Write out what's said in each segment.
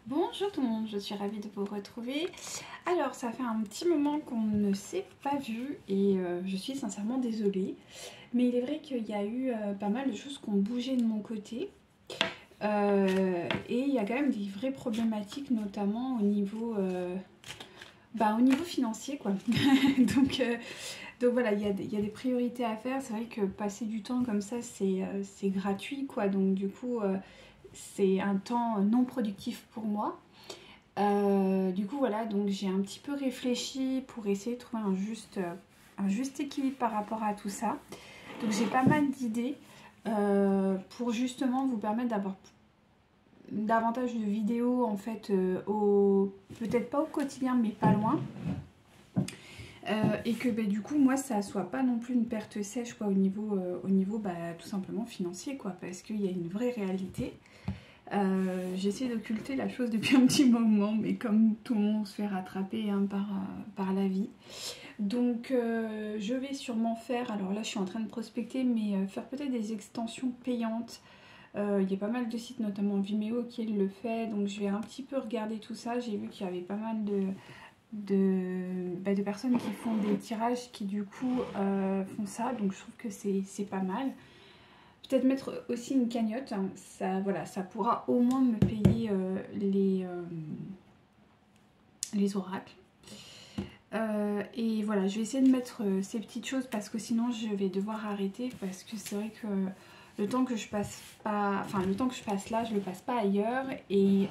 Bonjour tout le monde, je suis ravie de vous retrouver. Alors ça fait un petit moment qu'on ne s'est pas vu et je suis sincèrement désolée. Mais il est vrai qu'il y a eu pas mal de choses qui ont bougé de mon côté. Et il y a quand même des vraies problématiques, notamment au niveau financier quoi. donc, euh, donc voilà, il y a des priorités à faire. C'est vrai que passer du temps comme ça c'est gratuit quoi. Donc du coup c'est un temps non productif pour moi. Du coup voilà, donc j'ai un petit peu réfléchi pour essayer de trouver un juste équilibre par rapport à tout ça. Donc j'ai pas mal d'idées pour justement vous permettre d'avoir davantage de vidéos en fait, peut-être pas au quotidien mais pas loin. Et que du coup moi ça soit pas non plus une perte sèche quoi, au niveau tout simplement financier quoi, parce qu'il y a une vraie réalité. J'essaie d'occulter la chose depuis un petit moment, mais comme tout le monde on se fait rattraper hein, par la vie. Donc je vais sûrement faire, alors là je suis en train de prospecter, mais faire peut-être des extensions payantes. Il y a pas mal de sites, notamment Vimeo, qui le fait, donc je vais un petit peu regarder tout ça. J'ai vu qu'il y avait pas mal de personnes qui font des tirages qui du coup font ça, donc je trouve que c'est pas mal. Peut-être mettre aussi une cagnotte, hein. Ça, voilà, ça pourra au moins me payer les oracles. Et voilà, je vais essayer de mettre ces petites choses parce que sinon je vais devoir arrêter, parce que c'est vrai que le temps que je passe pas, enfin le temps que je passe là, je le passe pas ailleurs, et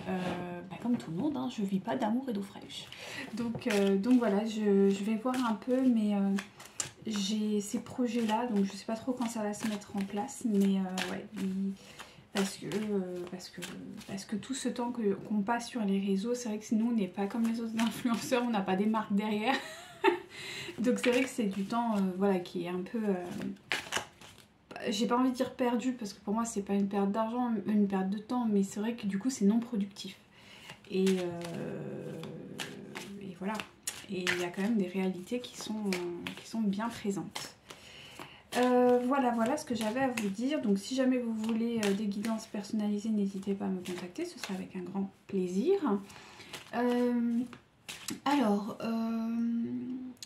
comme tout le monde, hein, je vis pas d'amour et d'eau fraîche. Donc voilà, je vais voir un peu, mais j'ai ces projets là, donc je sais pas trop quand ça va se mettre en place, mais ouais, parce que tout ce temps qu'on passe sur les réseaux, c'est vrai que nous on n'est pas comme les autres influenceurs, on n'a pas des marques derrière. Donc c'est vrai que c'est du temps voilà, qui est un peu j'ai pas envie de dire perdu, parce que pour moi c'est pas une perte d'argent, une perte de temps, mais c'est vrai que du coup c'est non productif. Et voilà. Et il y a quand même des réalités qui sont bien présentes. Voilà ce que j'avais à vous dire. Donc si jamais vous voulez des guidances personnalisées, n'hésitez pas à me contacter, ce sera avec un grand plaisir.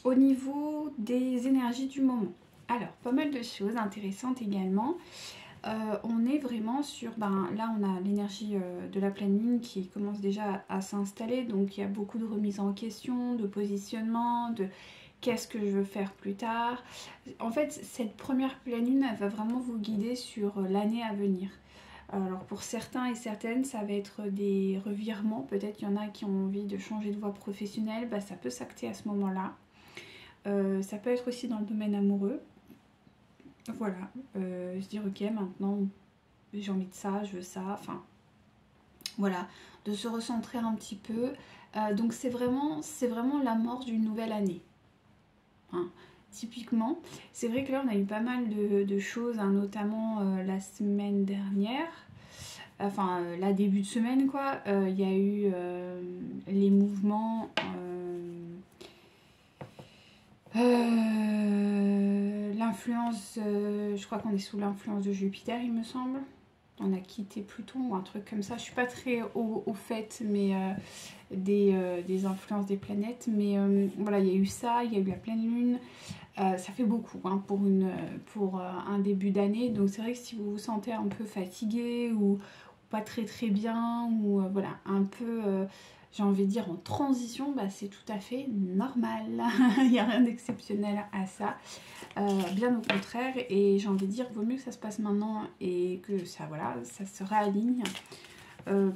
Au niveau des énergies du moment, alors pas mal de choses intéressantes également. On est vraiment sur, là on a l'énergie de la pleine lune qui commence déjà à s'installer, donc il y a beaucoup de remises en question, de positionnement, de qu'est-ce que je veux faire plus tard. En fait, cette première pleine lune, elle va vraiment vous guider sur l'année à venir. Alors pour certains et certaines, ça va être des revirements. Peut-être qu'il y en a qui ont envie de changer de voie professionnelle, ça peut s'acter à ce moment-là. Ça peut être aussi dans le domaine amoureux. Voilà, se dire ok, maintenant j'ai envie de ça, je veux ça, enfin voilà, de se recentrer un petit peu. Donc c'est vraiment l'amorce d'une nouvelle année. Hein. Typiquement, c'est vrai que là on a eu pas mal de choses, hein, notamment la semaine dernière, enfin la début de semaine quoi, il y a eu les mouvements, l'influence, je crois qu'on est sous l'influence de Jupiter il me semble. On a quitté Pluton ou un truc comme ça. Je suis pas très au fait mais des influences des planètes. Mais voilà, il y a eu ça, il y a eu la pleine lune. Ça fait beaucoup hein, pour un début d'année. Donc c'est vrai que si vous vous sentez un peu fatigué ou pas très très bien, ou voilà, un peu j'ai envie de dire en transition, c'est tout à fait normal. Il n'y a rien d'exceptionnel à ça. Bien au contraire, et j'ai envie de dire vaut mieux que ça se passe maintenant et que ça, voilà, ça se réaligne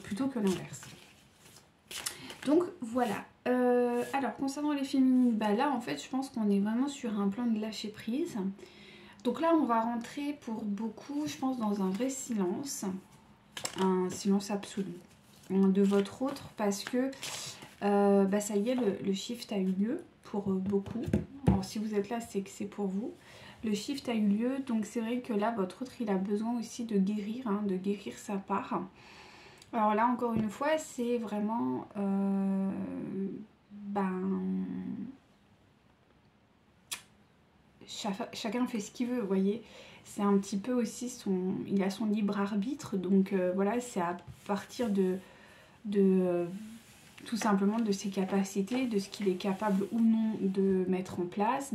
plutôt que l'inverse. Donc voilà. Alors concernant les féminines, là en fait je pense qu'on est vraiment sur un plan de lâcher prise. Donc là on va rentrer pour beaucoup, je pense, dans un vrai silence, un silence absolu de votre autre, parce que ça y est, le shift a eu lieu pour beaucoup. Alors si vous êtes là, c'est que c'est pour vous. Le shift a eu lieu, donc c'est vrai que là votre autre il a besoin aussi de guérir, hein, de guérir sa part. Alors là encore une fois c'est vraiment chacun fait ce qu'il veut, vous voyez. C'est un petit peu aussi il a son libre arbitre, donc voilà, c'est à partir de tout simplement de ses capacités, de ce qu'il est capable ou non de mettre en place,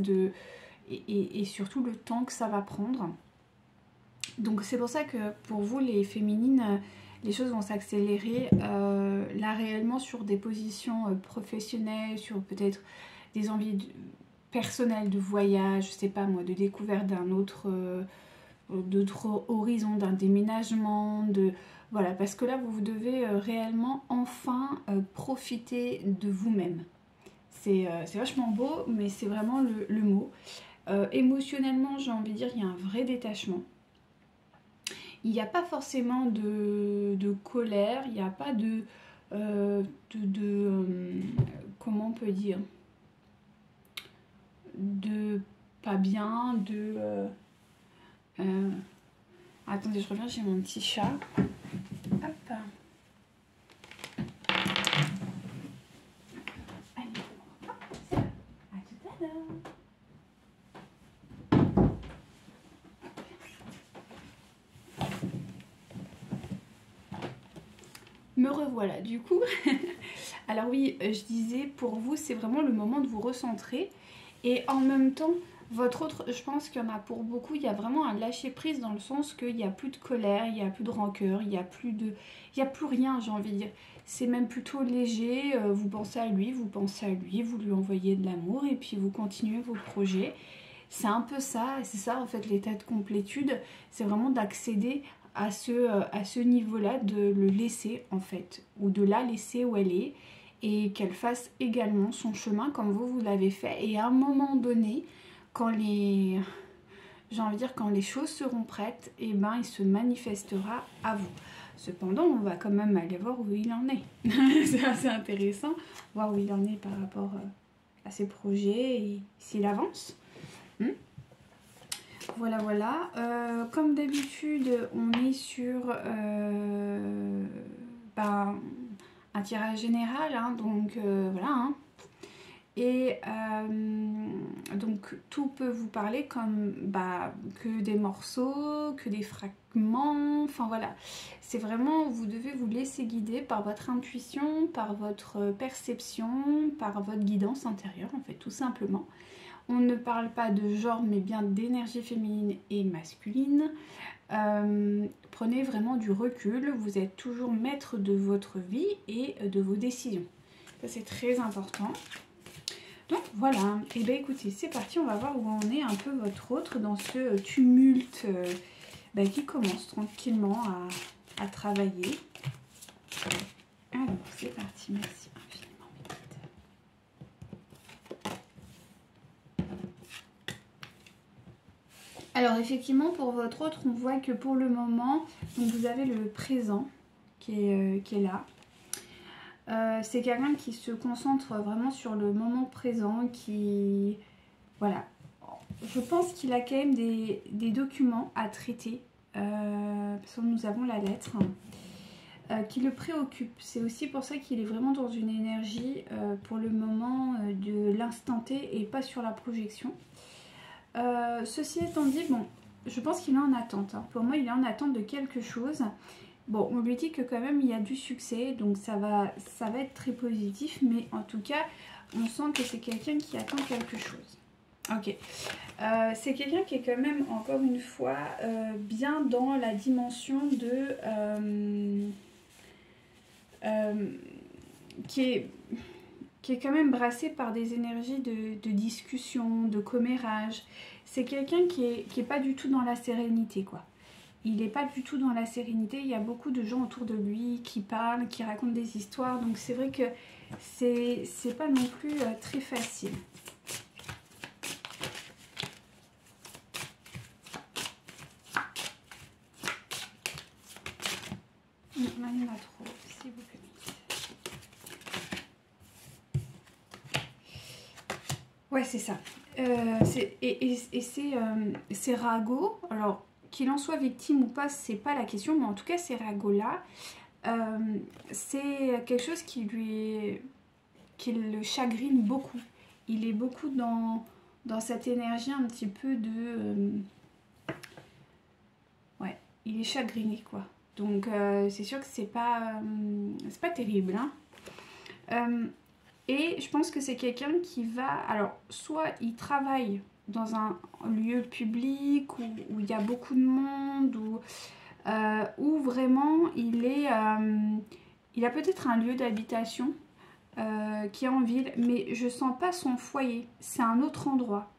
et surtout le temps que ça va prendre. Donc c'est pour ça que pour vous les féminines, les choses vont s'accélérer là réellement sur des positions professionnelles, sur peut-être des envies personnelles de voyage, je sais pas moi, de découverte d'autres horizons, d'un déménagement, voilà, parce que là vous devez réellement enfin profiter de vous-même. C'est vachement beau, mais c'est vraiment le mot. Émotionnellement, j'ai envie de dire, il y a un vrai détachement. Il n'y a pas forcément de colère, il n'y a pas comment on peut dire, de pas bien, attendez, je reviens, j'ai mon petit chat. Hop. Allez, c'est là. À tout à l'heure. Me revoilà du coup. Alors oui, je disais, pour vous, c'est vraiment le moment de vous recentrer. Et en même temps, votre autre, je pense qu'il y en a pour beaucoup, il y a vraiment un lâcher prise dans le sens qu'il n'y a plus de colère, il n'y a plus de rancœur, il n'y a plus rien, j'ai envie de dire. C'est même plutôt léger, vous pensez à lui, vous lui envoyez de l'amour et puis vous continuez vos projets. C'est un peu ça, et c'est ça en fait l'état de complétude, c'est vraiment d'accéder à ce niveau-là, de le laisser en fait, ou de la laisser où elle est, et qu'elle fasse également son chemin comme vous l'avez fait. Et à un moment donné, j'ai envie de dire, quand les choses seront prêtes, et ben il se manifestera à vous. Cependant, on va quand même aller voir où il en est. C'est assez intéressant, voir où il en est par rapport à ses projets et s'il avance. Voilà, voilà. Comme d'habitude, on est sur un tirage général, hein, donc voilà. Hein. Et donc tout peut vous parler comme que des morceaux, que des fragments, enfin voilà. C'est vraiment, vous devez vous laisser guider par votre intuition, par votre perception, par votre guidance intérieure, en fait, tout simplement. On ne parle pas de genre, mais bien d'énergie féminine et masculine. Prenez vraiment du recul, vous êtes toujours maître de votre vie et de vos décisions. Ça, c'est très important. Donc voilà, et bien écoutez, c'est parti, on va voir où en est un peu votre autre dans ce tumulte qui commence tranquillement à travailler. Alors, c'est parti, merci infiniment mes guides. Alors effectivement, pour votre autre, on voit que pour le moment, donc vous avez le présent qui est là. C'est quelqu'un qui se concentre vraiment sur le moment présent, qui... Voilà. Je pense qu'il a quand même des documents à traiter, parce que nous avons la lettre, qui le préoccupe. C'est aussi pour ça qu'il est vraiment dans une énergie, pour le moment, de l'instant T et pas sur la projection. Ceci étant dit, bon, je pense qu'il est en attente. Hein. Pour moi, il est en attente de quelque chose. Bon, on lui dit que quand même il y a du succès, donc ça va être très positif, mais en tout cas, on sent que c'est quelqu'un qui attend quelque chose. Ok. C'est quelqu'un qui est quand même, encore une fois, bien dans la dimension de... qui est quand même brassé par des énergies de discussion, de commérage. C'est quelqu'un qui est pas du tout dans la sérénité, quoi. Il n'est pas du tout dans la sérénité, il y a beaucoup de gens autour de lui qui parlent, qui racontent des histoires, donc c'est vrai que c'est pas non plus très facile. Non, il y en a trop, s'il vous plaît. Ouais, c'est ça. Ces ragots, alors qu'il en soit victime ou pas, c'est pas la question, mais en tout cas, ces ragots-là, c'est quelque chose qui le chagrine beaucoup. Il est beaucoup dans cette énergie un petit peu de... ouais, il est chagriné, quoi. Donc c'est sûr que c'est pas c'est pas terrible, hein. Et je pense que c'est quelqu'un qui va, alors soit il travaille dans un lieu public où il y a beaucoup de monde, ou vraiment il a peut-être un lieu d'habitation qui est en ville, mais je sens pas son foyer, c'est un autre endroit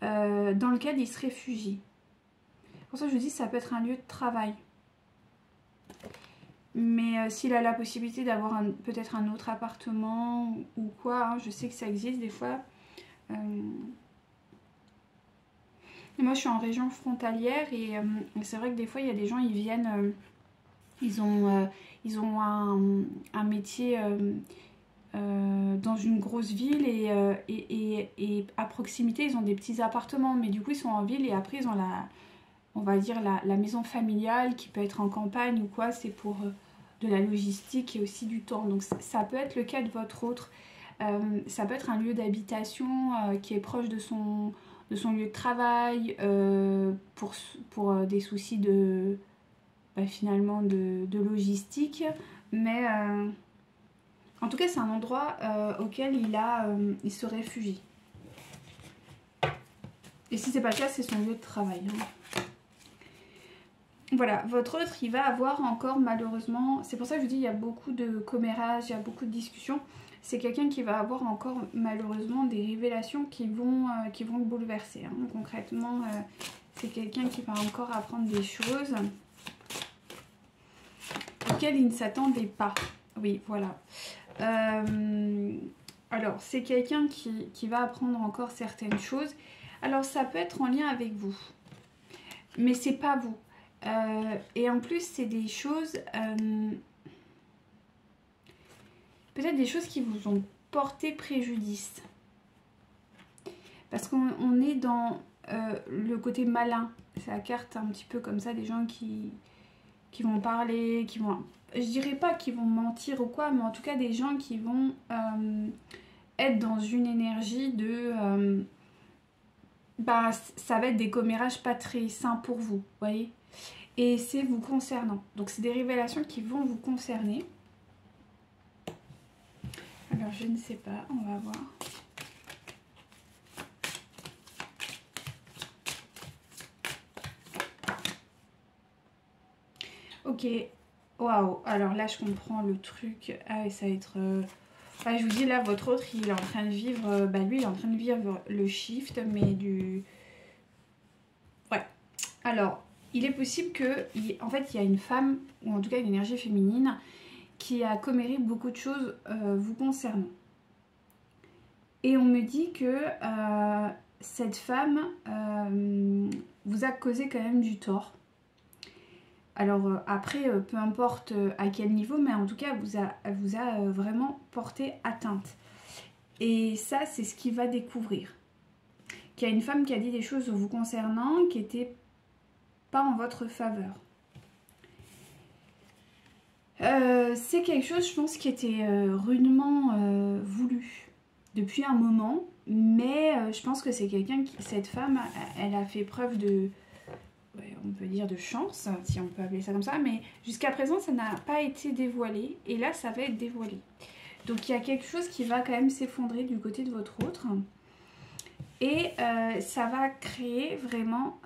dans lequel il se réfugie. Pour ça je vous dis ça peut être un lieu de travail. Mais s'il a la possibilité d'avoir peut-être un autre appartement ou quoi, hein, je sais que ça existe des fois. Et moi je suis en région frontalière et c'est vrai que des fois il y a des gens, ils viennent, ils ont un métier dans une grosse ville et à proximité ils ont des petits appartements, mais du coup ils sont en ville et après ils ont on va dire la maison familiale qui peut être en campagne ou quoi, c'est pour de la logistique et aussi du temps. Donc ça peut être le cas de votre autre. Ça peut être un lieu d'habitation qui est proche de son lieu de travail pour des soucis finalement de logistique. Mais en tout cas c'est un endroit auquel il se réfugie. Et si c'est pas le cas, c'est son lieu de travail, hein. Voilà, votre autre, il va avoir encore malheureusement, c'est pour ça que je vous dis, il y a beaucoup de commérages, il y a beaucoup de discussions. C'est quelqu'un qui va avoir encore malheureusement des révélations qui vont le bouleverser, hein. Concrètement, c'est quelqu'un qui va encore apprendre des choses auxquelles il ne s'attendait pas. Oui, voilà. Alors, c'est quelqu'un qui va apprendre encore certaines choses. Alors, ça peut être en lien avec vous, mais c'est pas vous. Et en plus c'est des choses peut-être des choses qui vous ont porté préjudice parce qu'on est dans le côté malin. C'est la carte un petit peu comme ça, des gens qui vont parler, je dirais pas qu'ils vont mentir ou quoi, mais en tout cas des gens qui vont être dans une énergie de ça va être des commérages pas très sains pour vous, voyez. Et c'est vous concernant. Donc c'est des révélations qui vont vous concerner. Alors je ne sais pas, on va voir. Ok, waouh, alors là je comprends le truc. Ah oui, ça va être... je vous dis là, votre autre, il est en train de vivre... lui, il est en train de vivre le shift, mais du... Ouais, alors... Il est possible en fait, il y a une femme, ou en tout cas une énergie féminine, qui a comméré beaucoup de choses vous concernant. Et on me dit que cette femme vous a causé quand même du tort. Alors après, peu importe à quel niveau, mais en tout cas, elle vous a vraiment porté atteinte. Et ça, c'est ce qu'il va découvrir. Qu'il y a une femme qui a dit des choses vous concernant, qui étaient pas en votre faveur. C'est quelque chose, je pense, qui était rudement voulu depuis un moment, mais je pense que c'est quelqu'un cette femme, elle a fait preuve de, on peut dire de chance, si on peut appeler ça comme ça, mais jusqu'à présent, ça n'a pas été dévoilé, et là, ça va être dévoilé. Donc, il y a quelque chose qui va quand même s'effondrer du côté de votre autre. Et ça va créer vraiment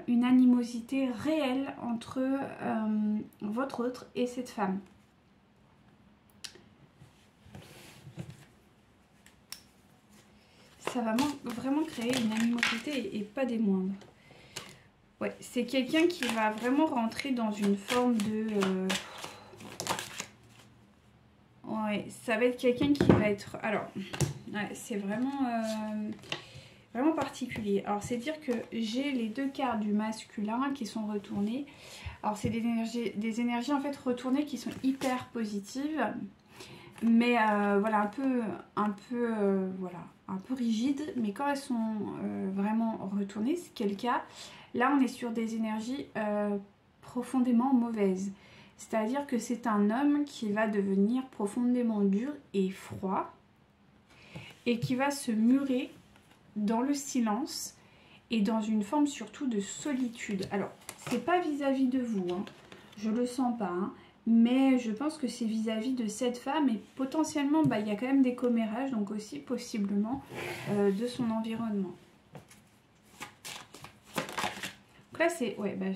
une animosité réelle entre votre autre et cette femme. Ça va vraiment créer une animosité et pas des moindres. Ouais, c'est quelqu'un qui va vraiment rentrer dans une forme de... Ouais, ça va être quelqu'un qui va être... Alors, ouais, c'est vraiment... Vraiment particulier. Alors c'est dire que j'ai les deux cartes du masculin qui sont retournées. Alors c'est des énergies en fait retournées qui sont hyper positives, mais voilà un peu rigides. Mais quand elles sont vraiment retournées, ce qui est le cas, là on est sur des énergies profondément mauvaises. C'est-à-dire que c'est un homme qui va devenir profondément dur et froid et qui va se murer dans le silence et dans une forme surtout de solitude. Alors, c'est pas vis-à-vis de vous, hein, je le sens pas, hein, Mais je pense que c'est vis-à-vis de cette femme et potentiellement, bah, il y a quand même des commérages, donc aussi possiblement de son environnement. Donc là, c'est... Ouais, bah...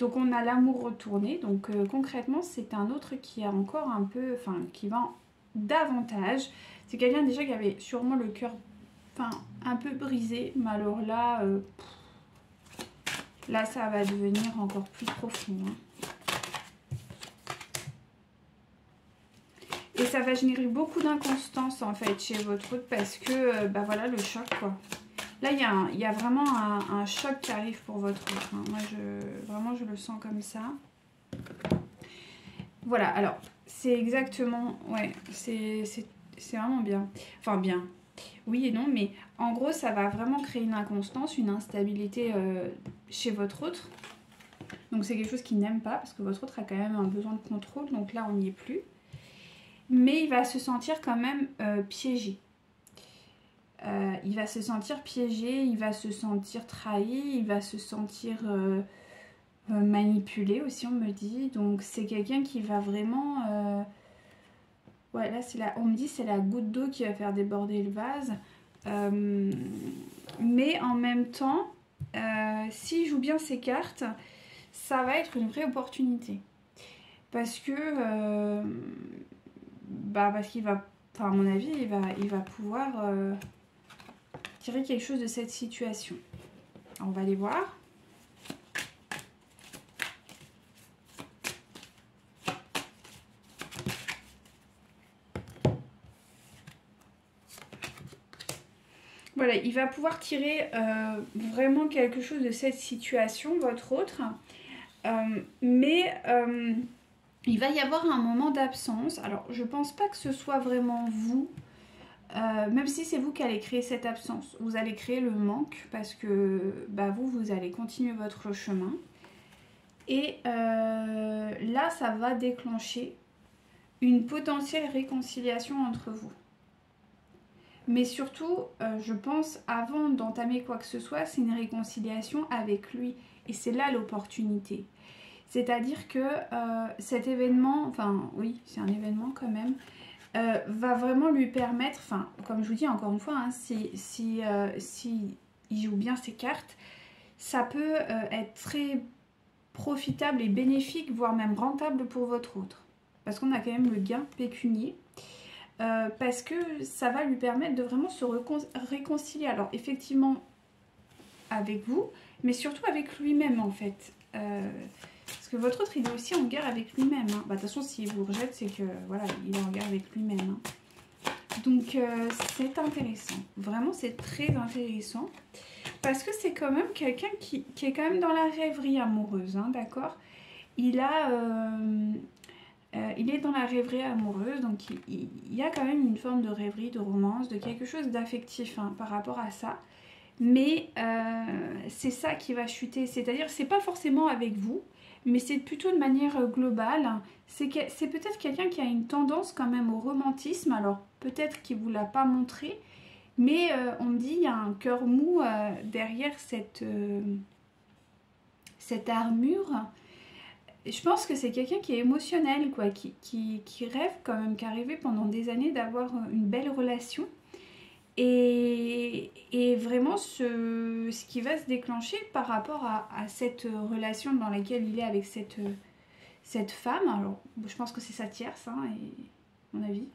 Donc on a l'amour retourné, donc concrètement, c'est un autre qui a encore un peu... Enfin, qui va davantage. C'est quelqu'un déjà qui avait sûrement le cœur un peu brisé, mais alors là, là, ça va devenir encore plus profond, hein. Et ça va générer beaucoup d'inconstance en fait chez votre autre parce que, bah voilà, le choc quoi. Là, il y a vraiment un choc qui arrive pour votre autre, hein. Moi, vraiment, je le sens comme ça. Voilà, alors, c'est exactement, ouais, c'est vraiment bien. Enfin, bien, oui et non, mais en gros, ça va vraiment créer une inconstance, une instabilité chez votre autre. Donc, c'est quelque chose qu'il n'aime pas parce que votre autre a quand même un besoin de contrôle. Donc là, on n'y est plus. Mais il va se sentir quand même piégé. Il va se sentir piégé, il va se sentir trahi, il va se sentir manipulé aussi, on me dit. Donc c'est quelqu'un qui va vraiment... Ouais, là, on me dit c'est la goutte d'eau qui va faire déborder le vase. Mais en même temps, s'il joue bien ses cartes, ça va être une vraie opportunité. Parce que... parce qu'il va, enfin à mon avis, il va pouvoir tirer quelque chose de cette situation. Alors, on va aller voir. Voilà, il va pouvoir tirer vraiment quelque chose de cette situation, votre autre. Mais il va y avoir un moment d'absence. Alors, je pense pas que ce soit vraiment vous. Même si c'est vous qui allez créer cette absence, vous allez créer le manque parce que bah, vous allez continuer votre chemin. Et là, ça va déclencher une potentielle réconciliation entre vous. Mais surtout, je pense, avant d'entamer quoi que ce soit, c'est une réconciliation avec lui. Et c'est là l'opportunité. C'est-à-dire que cet événement, enfin oui, c'est un événement quand même, va vraiment lui permettre, enfin, comme je vous dis encore une fois, hein, si il joue bien ses cartes, ça peut être très profitable et bénéfique, voire même rentable pour votre autre. Parce qu'on a quand même le gain pécunier. Parce que ça va lui permettre de vraiment se réconcilier. Alors effectivement avec vous, mais surtout avec lui-même en fait. Parce que votre autre, il est aussi en guerre avec lui-même, hein. Bah, de toute façon, s'il vous rejette, c'est que voilà, il est en guerre avec lui-même, hein. Donc, c'est intéressant. Vraiment, c'est très intéressant. Parce que c'est quand même quelqu'un qui est quand même dans la rêverie amoureuse, hein, d'accord. Il est dans la rêverie amoureuse, donc il y a quand même une forme de rêverie, de romance, de quelque chose d'affectif, hein, par rapport à ça. Mais c'est ça qui va chuter. C'est-à-dire, c'est pas forcément avec vous, mais c'est plutôt de manière globale. C'est peut-être quelqu'un qui a une tendance quand même au romantisme. Alors peut-être qu'il ne vous l'a pas montré, mais on me dit il y a un cœur mou derrière cette armure. Je pense que c'est quelqu'un qui est émotionnel, quoi, qui rêve quand même, qui a rêvé pendant des années d'avoir une belle relation. Et vraiment ce qui va se déclencher par rapport à cette relation dans laquelle il est avec cette femme. Alors je pense que c'est sa tierce, hein, à mon avis.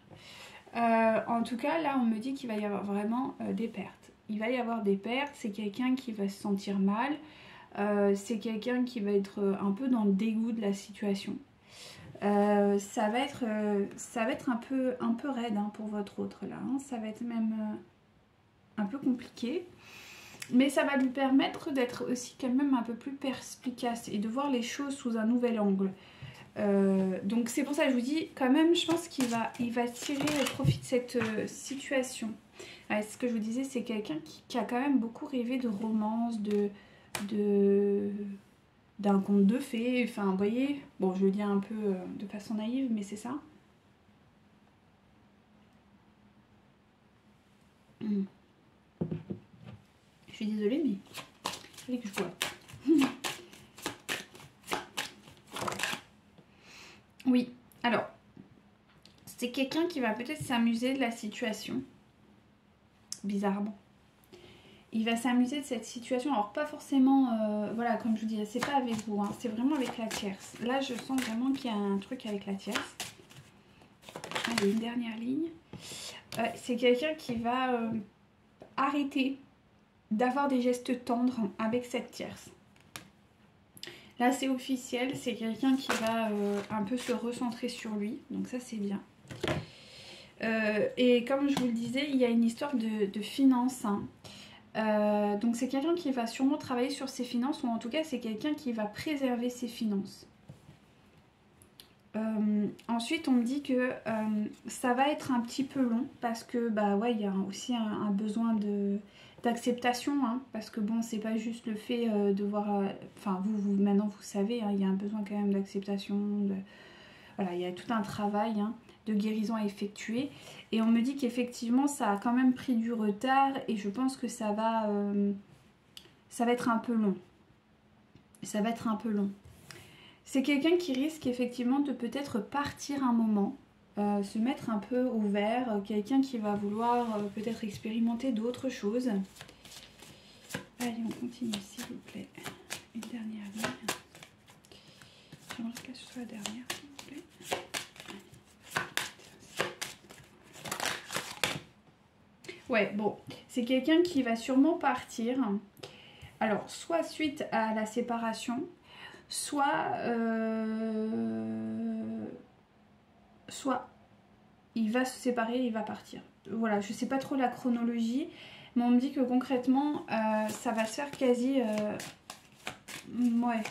En tout cas là on me dit qu'il va y avoir vraiment des pertes. Il va y avoir des pertes, c'est quelqu'un qui va se sentir mal, c'est quelqu'un qui va être un peu dans le dégoût de la situation. Ça va être un peu raide, hein, pour votre autre là, hein. Ça va être même un peu compliqué, mais ça va lui permettre d'être aussi quand même un peu plus perspicace et de voir les choses sous un nouvel angle. Donc c'est pour ça que je vous dis quand même, je pense qu'il va tirer profit de cette situation. Ouais, ce que je vous disais, c'est quelqu'un qui a quand même beaucoup rêvé de romance, d'un conte de fées, enfin vous voyez, bon je le dis un peu de façon naïve, mais c'est ça. Je suis désolée, mais il fallait que je boive. Oui, alors, c'est quelqu'un qui va peut-être s'amuser de la situation, bizarrement. Il va s'amuser de cette situation, alors pas forcément, voilà, comme je vous dis, c'est pas avec vous, hein, c'est vraiment avec la tierce. Là, je sens vraiment qu'il y a un truc avec la tierce. Allez, une dernière ligne. C'est quelqu'un qui va arrêter d'avoir des gestes tendres avec cette tierce. Là, c'est officiel, c'est quelqu'un qui va un peu se recentrer sur lui, donc ça, c'est bien. Et comme je vous le disais, il y a une histoire de finances, hein. Donc c'est quelqu'un qui va sûrement travailler sur ses finances, ou en tout cas c'est quelqu'un qui va préserver ses finances. Ensuite on me dit que ça va être un petit peu long parce que bah ouais, il y a aussi un besoin d'acceptation, hein, parce que bon, c'est pas juste le fait de voir, enfin vous maintenant vous savez, hein, il y a un besoin quand même d'acceptation, voilà, il y a tout un travail, hein, de guérison à effectuer. Et on me dit qu'effectivement ça a quand même pris du retard et je pense que ça va être un peu long. Ça va être un peu long. C'est quelqu'un qui risque effectivement de peut-être partir un moment, se mettre un peu au vert, quelqu'un qui va vouloir peut-être expérimenter d'autres choses. Allez, on continue s'il vous plaît. Une dernière ligne. J'aimerais que ce soit la dernière s'il vous plaît. Ouais, bon, c'est quelqu'un qui va sûrement partir. Alors, soit suite à la séparation, soit il va se séparer et il va partir. Voilà, je sais pas trop la chronologie, mais on me dit que concrètement, ça va se faire quasi... ouais.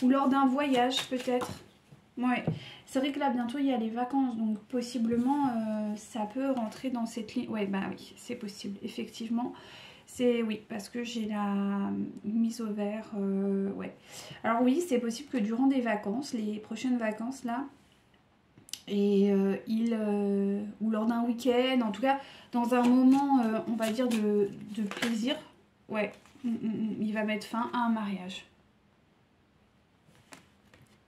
Ou lors d'un voyage, peut-être. Ouais. C'est vrai que là, bientôt, il y a les vacances, donc possiblement, ça peut rentrer dans cette ligne. Ouais, bah oui, c'est possible, effectivement. C'est oui, parce que j'ai la mise au vert, ouais. Alors oui, c'est possible que durant des vacances, les prochaines vacances, là, et ou lors d'un week-end, en tout cas, dans un moment, on va dire, de plaisir, ouais, il va mettre fin à un mariage,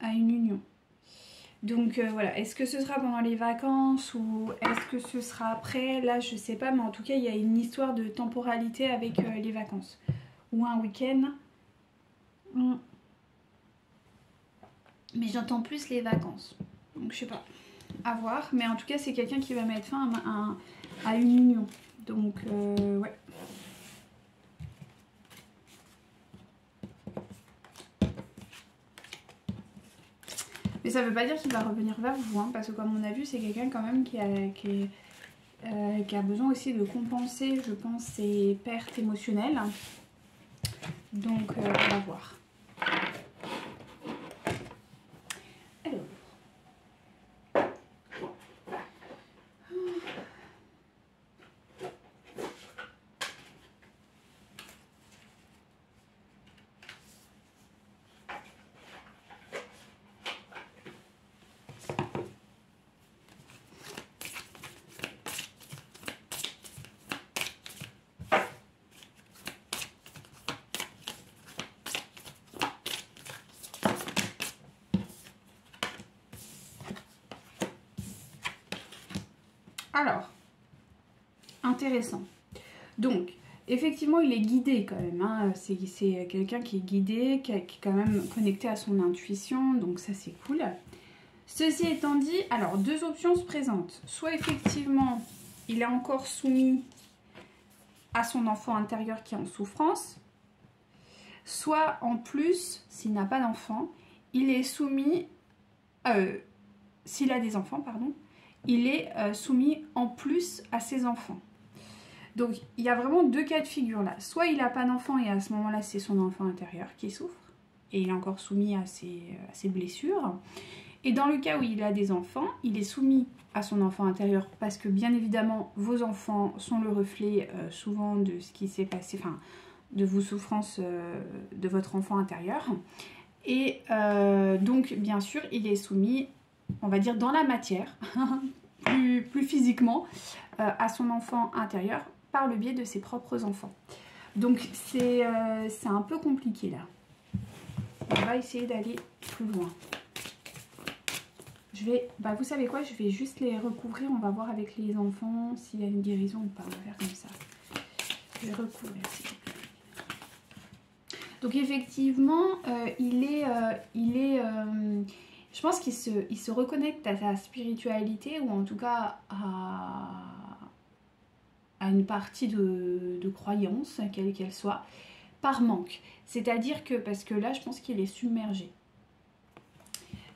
à une union. Donc voilà, est-ce que ce sera pendant les vacances ou est-ce que ce sera après? Là, je sais pas, mais en tout cas, il y a une histoire de temporalité avec les vacances. Ou un week-end. Mais j'entends plus les vacances. Donc je sais pas, à voir. Mais en tout cas, c'est quelqu'un qui va mettre fin à une union. Donc ouais. Mais ça veut pas dire qu'il va revenir vers vous, hein, parce que comme on a vu, c'est quelqu'un quand même qui a besoin aussi de compenser, je pense, ses pertes émotionnelles. Donc on va voir. Alors. Alors, intéressant. Donc, effectivement, il est guidé quand même, hein. C'est quelqu'un qui est guidé, qui est quand même connecté à son intuition, donc ça c'est cool. Ceci étant dit, alors deux options se présentent. Soit effectivement, il est encore soumis à son enfant intérieur qui est en souffrance, soit en plus, s'il n'a pas d'enfant, il est soumis, s'il a des enfants, pardon, il est soumis en plus à ses enfants. Donc il y a vraiment deux cas de figure là. Soit il n'a pas d'enfant et à ce moment-là c'est son enfant intérieur qui souffre et il est encore soumis à ses blessures. Et dans le cas où il a des enfants, il est soumis à son enfant intérieur parce que bien évidemment vos enfants sont le reflet souvent de ce qui s'est passé, enfin de vos souffrances de votre enfant intérieur. Et donc bien sûr il est soumis, on va dire dans la matière, plus physiquement, à son enfant intérieur par le biais de ses propres enfants. Donc c'est un peu compliqué là. On va essayer d'aller plus loin. Bah vous savez quoi, je vais juste les recouvrir. On va voir avec les enfants s'il y a une guérison ou pas. On va faire comme ça. Je vais recouvrir s'il vous plaît. Donc effectivement, je pense qu'il se reconnecte à sa spiritualité ou en tout cas à une partie de croyance, quelle qu'elle soit, par manque. C'est-à-dire que, parce que là, je pense qu'il est submergé.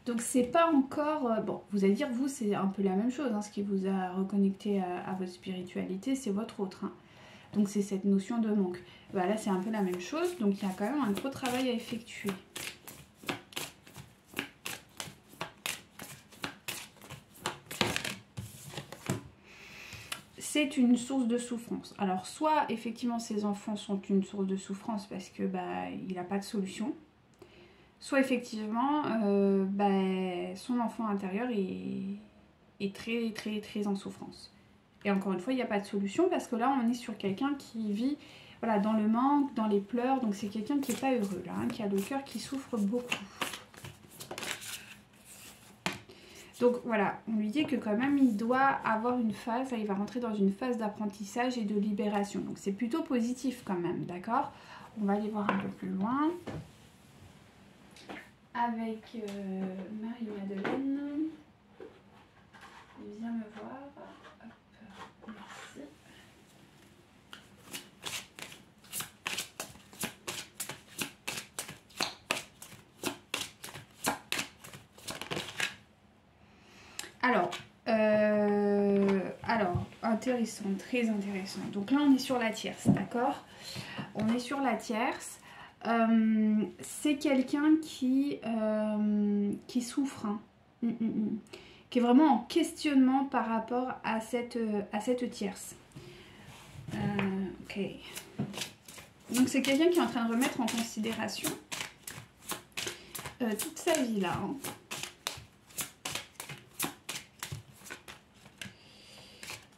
Donc c'est pas encore... bon, vous allez dire, vous, c'est un peu la même chose. Hein, ce qui vous a reconnecté à votre spiritualité, c'est votre autre. Hein. Donc c'est cette notion de manque. Bah, là, c'est un peu la même chose. Donc il y a quand même un gros travail à effectuer. C'est une source de souffrance. Alors soit effectivement ces enfants sont une source de souffrance parce que bah, il n'a pas de solution. Soit effectivement son enfant intérieur est très très très en souffrance. Et encore une fois, il n'y a pas de solution parce que là on est sur quelqu'un qui vit voilà, dans le manque, dans les pleurs. Donc c'est quelqu'un qui n'est pas heureux là, hein, qui a le cœur qui souffre beaucoup. Donc voilà, on lui dit que quand même il doit avoir une phase, il va rentrer dans une phase d'apprentissage et de libération. Donc c'est plutôt positif quand même, d'accord? On va aller voir un peu plus loin. Avec Marie-Madeleine. Viens me voir. Hop, merci. Alors, intéressant, très intéressant. Donc là, on est sur la tierce, d'accord? On est sur la tierce. C'est quelqu'un qui souffre, hein. Qui est vraiment en questionnement par rapport à cette tierce. Ok. Donc c'est quelqu'un qui est en train de remettre en considération toute sa vie là. Hein.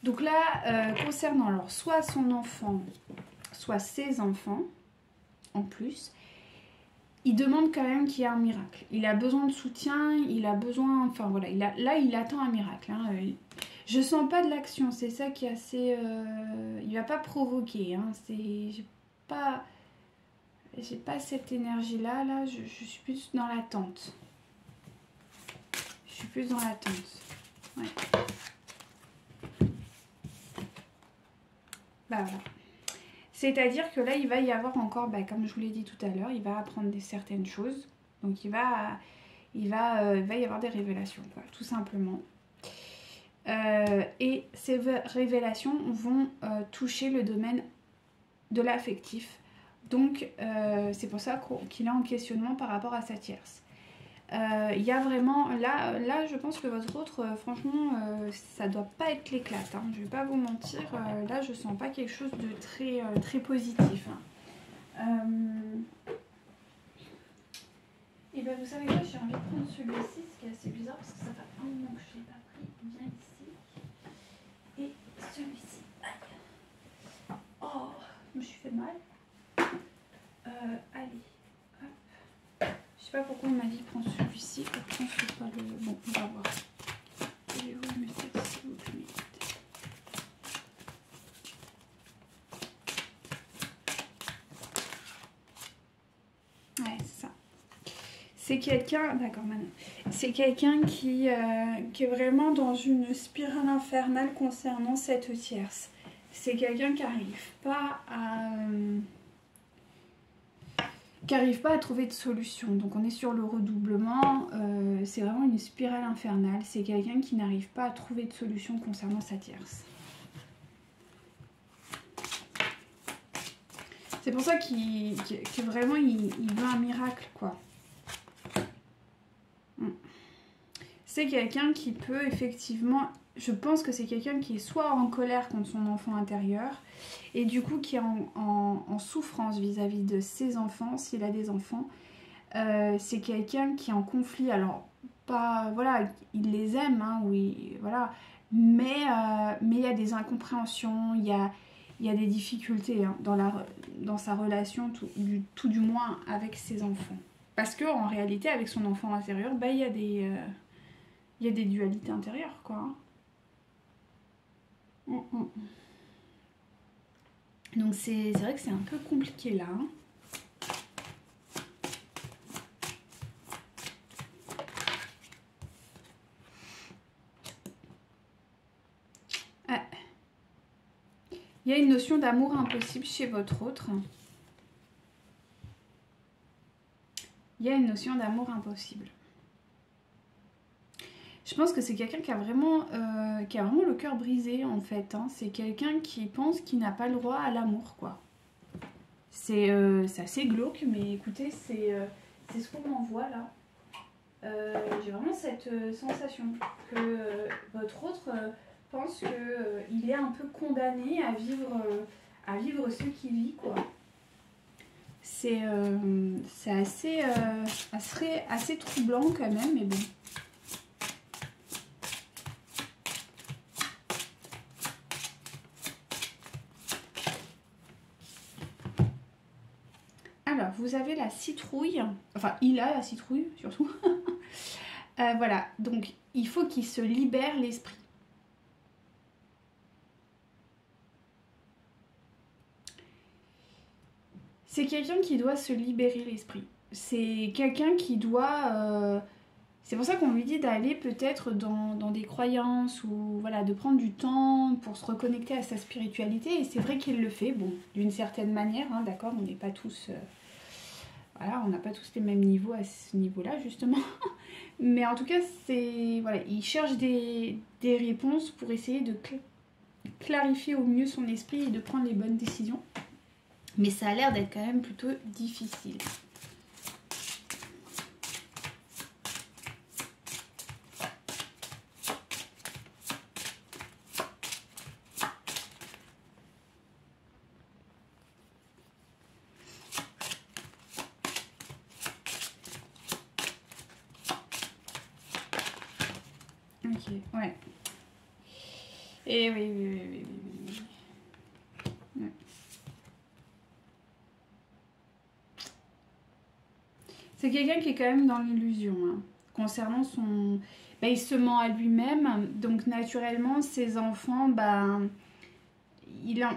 Donc là, concernant alors soit son enfant, soit ses enfants, en plus, il demande quand même qu'il y ait un miracle. Il a besoin de soutien, il a besoin... Enfin voilà, là il attend un miracle. Hein. Je sens pas de l'action, c'est ça qui est assez... il va pas provoquer, hein. J'ai pas cette énergie-là, là, je suis plus dans l'attente. Je suis plus dans l'attente. Ouais. Bah voilà. C'est-à-dire que là, il va y avoir encore, comme je vous l'ai dit tout à l'heure, il va apprendre certaines choses. Donc il va y avoir des révélations, quoi, tout simplement. Et ces révélations vont toucher le domaine de l'affectif. Donc c'est pour ça qu'il est en questionnement par rapport à sa tierce. Il y a vraiment, là je pense que votre autre, franchement, ça doit pas être l'éclate, hein, je vais pas vous mentir, là je sens pas quelque chose de très, très positif. Hein. Et ben vous savez quoi, j'ai envie de prendre celui-ci, ce qui est assez bizarre parce que ça fait un moment que je l'ai pas pris, bien ici, et celui-ci, aïe, oh, je me suis fait mal, allez. Je sais pas pourquoi on m'a dit de prendre celui-ci. Pourtant, c'est pas le... Bon, on va voir. Je vais vous le mettre s'il vous plaît. Ouais, c'est ça. C'est quelqu'un... D'accord, maintenant. C'est quelqu'un qui est vraiment dans une spirale infernale concernant cette tierce. C'est quelqu'un qui n'arrive pas à trouver de solution. Donc on est sur le redoublement, c'est vraiment une spirale infernale. C'est quelqu'un qui n'arrive pas à trouver de solution concernant sa tierce. C'est pour ça que vraiment il veut un miracle, quoi. C'est quelqu'un qui peut effectivement... Je pense que c'est quelqu'un qui est soit en colère contre son enfant intérieur et du coup qui est en souffrance vis-à-vis de ses enfants, s'il a des enfants. C'est quelqu'un qui est en conflit. Alors, pas... Voilà, il les aime, hein, oui, voilà. Mais il y a des incompréhensions, il y a des difficultés hein, dans sa relation, tout du moins avec ses enfants. Parce qu'en réalité, avec son enfant intérieur, il y Il y a des dualités intérieures, quoi. Donc c'est vrai que c'est un peu compliqué là. Il y a une notion d'amour impossible chez votre autre. Il y a une notion d'amour impossible. Je pense que c'est quelqu'un qui a vraiment le cœur brisé en fait. Hein. C'est quelqu'un qui pense qu'il n'a pas le droit à l'amour, quoi. C'est assez glauque, mais écoutez, c'est ce qu'on m'envoie là. J'ai vraiment cette sensation que votre autre pense qu'il est un peu condamné à vivre ce qu'il vit, quoi. C'est assez troublant quand même, mais bon. Alors, vous avez la citrouille, enfin il a la citrouille surtout. Voilà, donc il faut qu'il se libère l'esprit. C'est quelqu'un qui doit se libérer l'esprit. C'est quelqu'un qui doit... c'est pour ça qu'on lui dit d'aller peut-être dans des croyances ou voilà, de prendre du temps pour se reconnecter à sa spiritualité. Et c'est vrai qu'il le fait, bon, d'une certaine manière, hein, d'accord, on n'est pas tous... voilà, on n'a pas tous les mêmes niveaux à ce niveau-là, justement. Mais en tout cas, c'est... Voilà, il cherche des réponses pour essayer de clarifier au mieux son esprit et de prendre les bonnes décisions. Mais ça a l'air d'être quand même plutôt difficile. Ok, ouais. Et oui. Ouais. C'est quelqu'un qui est quand même dans l'illusion, hein, concernant son... Ben, il se ment à lui-même, donc naturellement, ses enfants, ben, il y a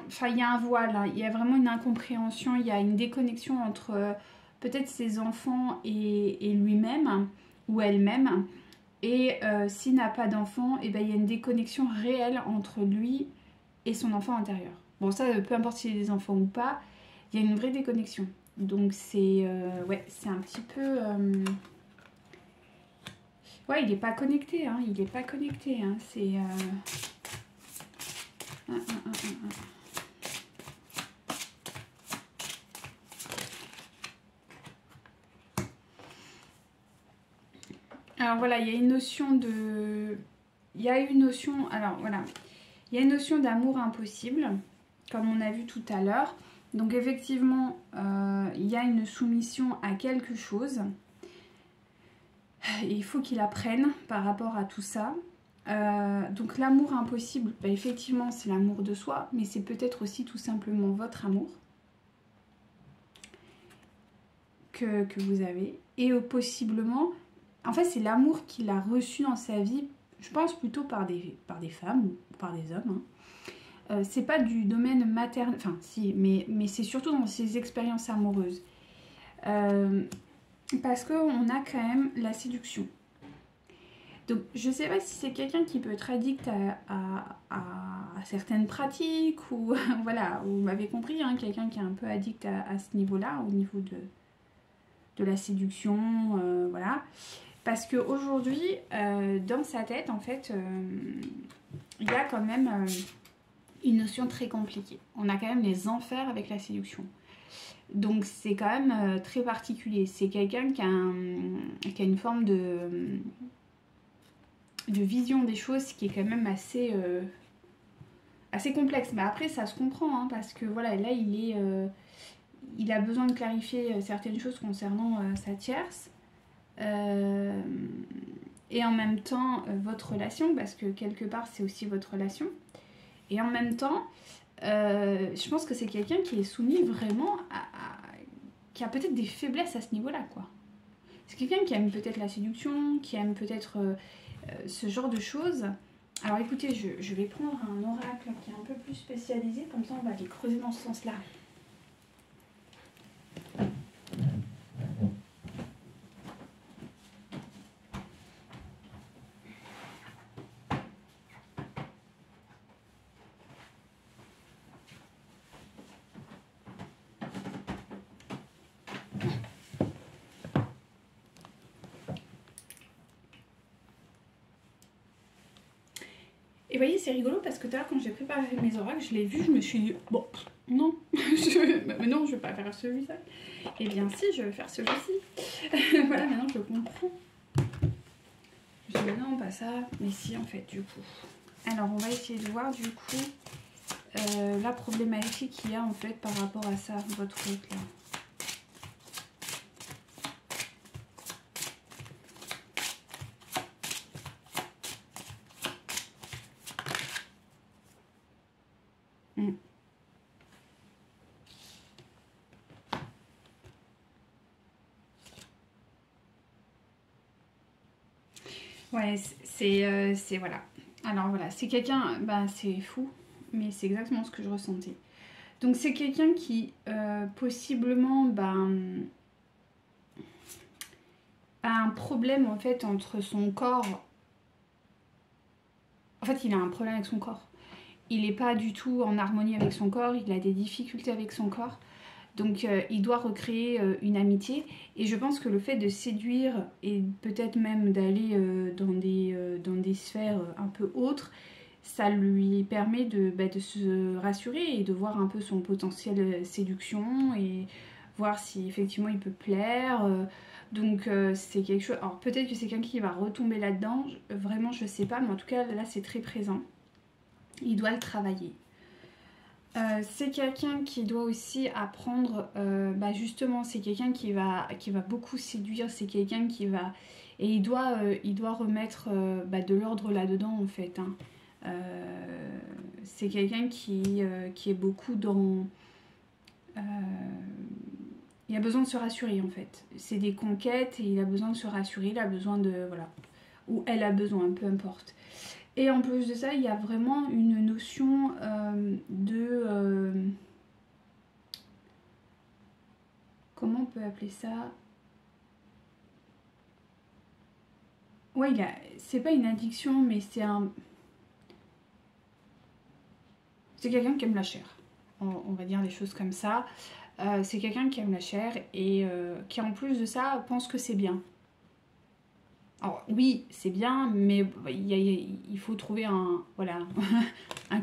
un voile, hein, il y a vraiment une incompréhension, il y a une déconnexion entre peut-être ses enfants et lui-même, ou elle-même. Et s'il n'a pas d'enfant, et ben, il y a une déconnexion réelle entre lui et son enfant intérieur. Bon, ça, peu importe s'il y a des enfants ou pas, il y a une vraie déconnexion. Donc c'est ouais, c'est un petit peu... Ouais, il n'est pas connecté, hein, il n'est pas connecté. Hein, c'est... Alors voilà, il y a une notion de... Il y a une notion... Alors voilà, il y a une notion d'amour impossible, comme on a vu tout à l'heure. Donc effectivement, il y a une soumission à quelque chose. Et il faut qu'il apprenne par rapport à tout ça. Donc l'amour impossible, bah, effectivement c'est l'amour de soi, mais c'est peut-être aussi tout simplement votre amour que vous avez. Et possiblement, en fait c'est l'amour qu'il a reçu dans sa vie, je pense plutôt par des femmes ou par des hommes. Hein. C'est pas du domaine maternel, enfin si, mais c'est surtout dans ses expériences amoureuses. Parce qu'on a quand même la séduction. Donc je sais pas si c'est quelqu'un qui peut être addict à certaines pratiques ou voilà, vous m'avez compris, hein, quelqu'un qui est un peu addict à ce niveau-là, au niveau de la séduction, voilà. Parce qu'aujourd'hui, dans sa tête, en fait, il y a quand même une notion très compliquée. On a quand même les enfers avec la séduction. Donc c'est quand même très particulier. C'est quelqu'un qui a une forme de vision des choses qui est quand même assez complexe. Mais après ça se comprend, hein, parce que voilà, là il a besoin de clarifier certaines choses concernant sa tierce. Et en même temps votre relation, parce que quelque part c'est aussi votre relation. Et en même temps, je pense que c'est quelqu'un qui est soumis vraiment qui a peut-être des faiblesses à ce niveau-là, quoi. C'est quelqu'un qui aime peut-être la séduction, qui aime peut-être ce genre de choses. Alors écoutez, je vais prendre un oracle qui est un peu plus spécialisé, comme ça on va aller creuser dans ce sens-là. Et vous voyez, c'est rigolo parce que tout à l'heure, quand j'ai préparé mes oracles, je l'ai vu, je me suis dit, bon, non, mais non, je ne vais pas faire celui-là. Eh bien, si, je vais faire celui-ci. Voilà, maintenant je comprends. Je dis, non, pas ça, mais si, en fait, du coup. Alors, on va essayer de voir, du coup, la problématique qu'il y a, en fait, par rapport à ça, votre route, là. Ouais, c'est voilà. Alors voilà, c'est quelqu'un, bah c'est fou, mais c'est exactement ce que je ressentais. Donc c'est quelqu'un qui possiblement a un problème en fait entre son corps. En fait, il a un problème avec son corps. Il n'est pas du tout en harmonie avec son corps, il a des difficultés avec son corps. Donc il doit recréer une amitié. Et je pense que le fait de séduire et peut-être même d'aller dans des sphères un peu autres, ça lui permet de se rassurer et de voir un peu son potentiel séduction et voir si effectivement il peut plaire. Donc c'est quelque chose... Alors peut-être que c'est quelqu'un qui va retomber là-dedans. Vraiment je sais pas, mais en tout cas là c'est très présent. Il doit le travailler. C'est quelqu'un qui doit aussi apprendre, justement c'est quelqu'un qui va beaucoup séduire, c'est quelqu'un qui va... Et il doit remettre de l'ordre là-dedans en fait. Hein. C'est quelqu'un qui est beaucoup dans... il a besoin de se rassurer en fait. C'est des conquêtes et il a besoin de se rassurer, il a besoin de... Voilà. Ou elle a besoin, peu importe. Et en plus de ça, il y a vraiment une notion comment on peut appeler ça? Ouais, c'est pas une addiction, mais c'est quelqu'un qui aime la chair. On va dire les choses comme ça. C'est quelqu'un qui aime la chair et qui en plus de ça pense que c'est bien. Alors oui, c'est bien, mais il faut trouver un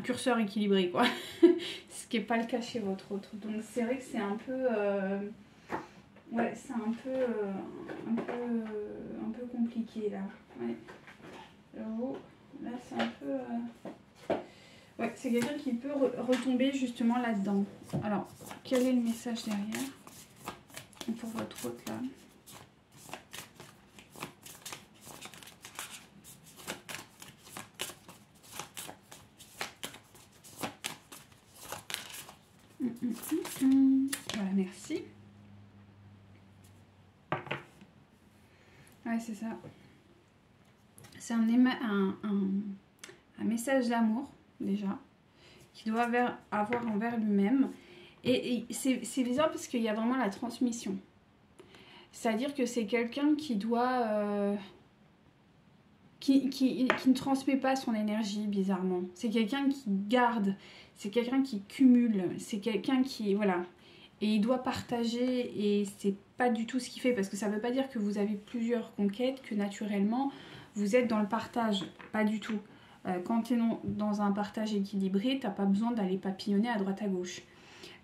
curseur équilibré, quoi. Ce qui n'est pas le cas chez votre autre. Donc c'est vrai que c'est un peu... ouais, c'est un peu compliqué, là. Ouais. Alors, là, c'est un peu... Ouais, c'est quelqu'un qui peut retomber justement là-dedans. Alors, quel est le message derrière pour votre autre, là? Voilà, merci. Ouais, c'est ça. C'est un message d'amour, déjà, qu'il doit avoir envers lui-même. Et c'est bizarre parce qu'il y a vraiment la transmission. C'est-à-dire que c'est quelqu'un qui doit... qui ne transmet pas son énergie, bizarrement. C'est quelqu'un qui garde, c'est quelqu'un qui cumule, c'est quelqu'un qui... Voilà. Et il doit partager et c'est pas du tout ce qu'il fait parce que ça veut pas dire que vous avez plusieurs conquêtes, que naturellement vous êtes dans le partage. Pas du tout. Quand tu es dans un partage équilibré, t'as pas besoin d'aller papillonner à droite à gauche.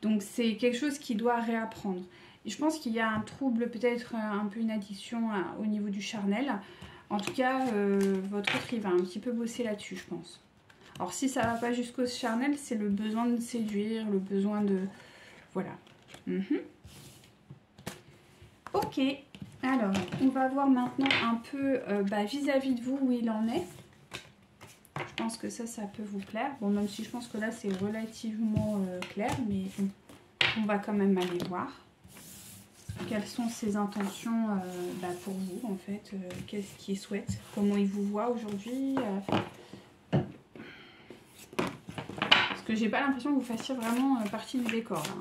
Donc c'est quelque chose qu'il doit réapprendre. Et je pense qu'il y a un trouble, peut-être un peu une addiction au niveau du charnel. En tout cas, votre autre, il va un petit peu bosser là-dessus, je pense. Alors, si ça va pas jusqu'au charnel, c'est le besoin de séduire, le besoin de... Voilà. Ok. Alors, on va voir maintenant un peu vis-à-vis de vous où il en est. Je pense que ça peut vous plaire. Bon, même si je pense que là, c'est relativement clair, mais on va quand même aller voir. quelles sont ses intentions pour vous, en fait. Qu'est-ce qu'il souhaite, comment il vous voit aujourd'hui. Parce que j'ai pas l'impression que vous fassiez vraiment partie du décor, là.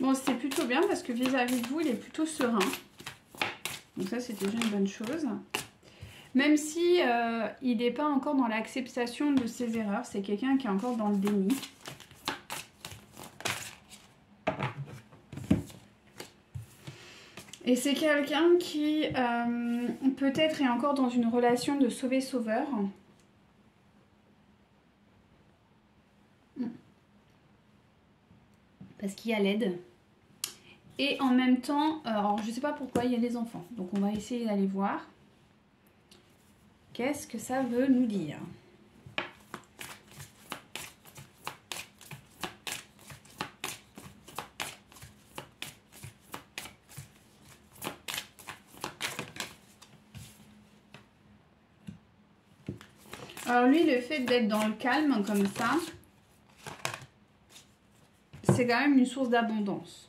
Bon, c'est plutôt bien parce que vis-à-vis de vous, il est plutôt serein. Donc ça, c'est déjà une bonne chose. Même si il n'est pas encore dans l'acceptation de ses erreurs, c'est quelqu'un qui est encore dans le déni. Et c'est quelqu'un qui peut-être est encore dans une relation de sauver-sauveur. Parce qu'il y a l'aide. Et en même temps, alors je ne sais pas pourquoi, il y a les enfants. Donc on va essayer d'aller voir. Qu'est-ce que ça veut nous dire? Alors lui, le fait d'être dans le calme comme ça, c'est quand même une source d'abondance.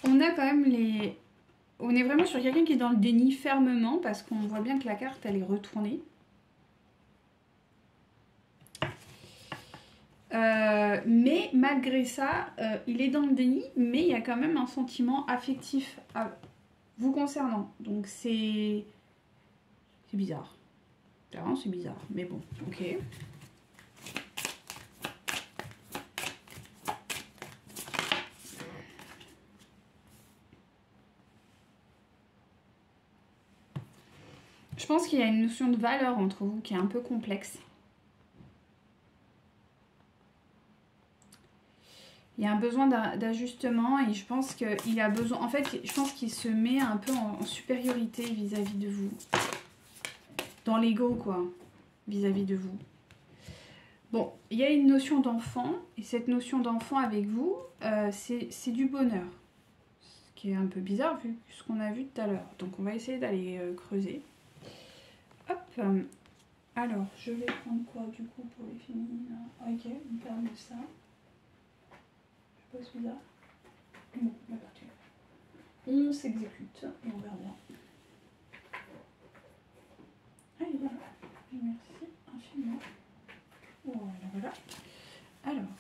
On a quand même les... On est vraiment sur quelqu'un qui est dans le déni fermement parce qu'on voit bien que la carte, elle est retournée. Mais malgré ça, il est dans le déni, mais il y a quand même un sentiment affectif à vous concernant. Donc c'est bizarre. Vraiment, c'est bizarre. Mais bon, ok. Je pense qu'il y a une notion de valeur entre vous qui est un peu complexe. Il y a un besoin d'ajustement et je pense qu'il a besoin... En fait, je pense qu'il se met un peu en supériorité vis-à-vis de vous. Dans l'ego, quoi, vis-à-vis de vous. Bon, il y a une notion d'enfant, et cette notion d'enfant avec vous, c'est du bonheur. Ce qui est un peu bizarre vu ce qu'on a vu tout à l'heure. Donc on va essayer d'aller creuser. Hop. Alors, je vais prendre quoi du coup pour les féminines? Ok, on parle de ça. Je sais pas celui-là. Bon, on va partir. On s'exécute et on verra bien. Allez, voilà. Merci infiniment. Voilà. Alors.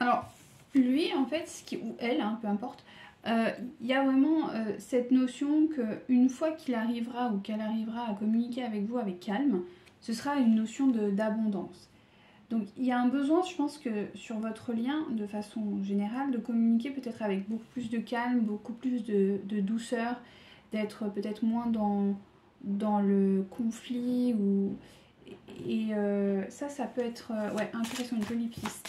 Alors, lui, en fait, ou elle, hein, peu importe, il y a vraiment cette notion qu'une fois qu'il arrivera ou qu'elle arrivera à communiquer avec vous avec calme, ce sera une notion d'abondance. Donc il y a un besoin, je pense que sur votre lien, de façon générale, de communiquer peut-être avec beaucoup plus de calme, beaucoup plus de douceur, d'être peut-être moins dans le conflit. Et ça peut être ouais, intéressant, une jolie piste.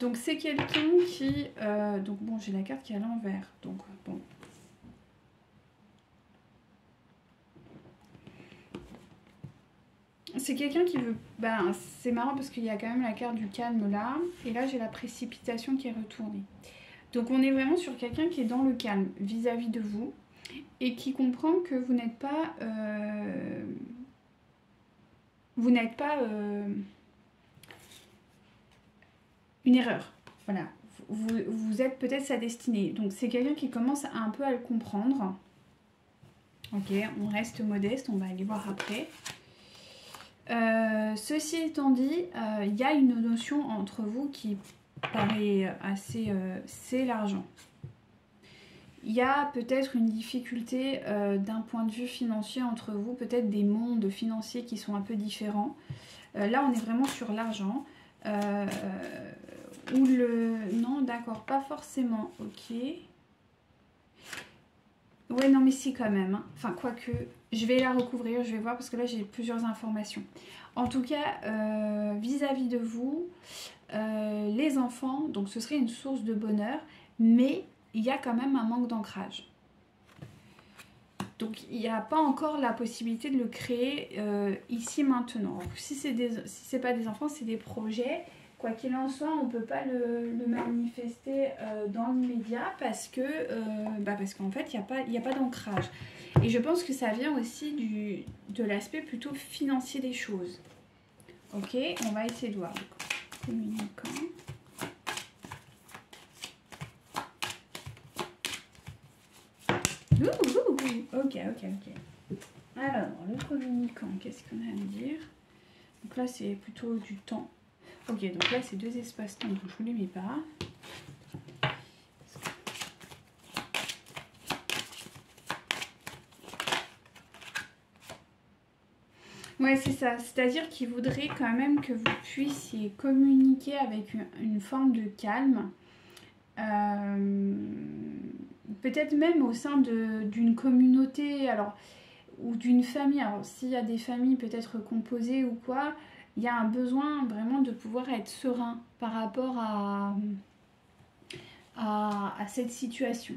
Donc c'est quelqu'un qui... donc bon, j'ai la carte qui est à l'envers. Donc bon. C'est quelqu'un qui veut... Ben, c'est marrant parce qu'il y a quand même la carte du calme là. Et là, j'ai la précipitation qui est retournée. Donc on est vraiment sur quelqu'un qui est dans le calme vis-à-vis de vous. Et qui comprend que vous n'êtes pas... vous n'êtes pas... une erreur. Voilà. Vous êtes peut-être sa destinée. Donc c'est quelqu'un qui commence un peu à le comprendre. Ok, on reste modeste, on va aller voir après. Ceci étant dit, il y a une notion entre vous qui paraît assez... c'est l'argent. Il y a peut-être une difficulté d'un point de vue financier entre vous, peut-être des mondes financiers qui sont un peu différents. Là, on est vraiment sur l'argent. Ou le... Non, d'accord, pas forcément. Ok. Ouais, non, mais si quand même. Hein. Enfin, quoique, je vais la recouvrir, je vais voir parce que là, j'ai plusieurs informations. En tout cas, vis-à-vis de vous, les enfants, donc ce serait une source de bonheur, mais il y a quand même un manque d'ancrage. Donc il n'y a pas encore la possibilité de le créer ici maintenant. Alors, si c'est pas des enfants, c'est des projets. Quoi qu'il en soit, on ne peut pas le manifester dans l'immédiat parce qu'en fait, il n'y a pas d'ancrage. Et je pense que ça vient aussi de l'aspect plutôt financier des choses. Ok, on va essayer de voir. Communicant. Ok. Alors, le communicant, qu'est-ce qu'on a à me dire? Donc là, c'est plutôt du temps. Ok, donc là, c'est 2 espaces-temps, donc je ne vous les mets pas. Ouais, c'est ça. C'est-à-dire qu'il voudrait quand même que vous puissiez communiquer avec une forme de calme. Peut-être même au sein d'une communauté, alors, ou d'une famille. Alors, s'il y a des familles peut-être composées ou quoi, il y a un besoin vraiment de pouvoir être serein par rapport à cette situation.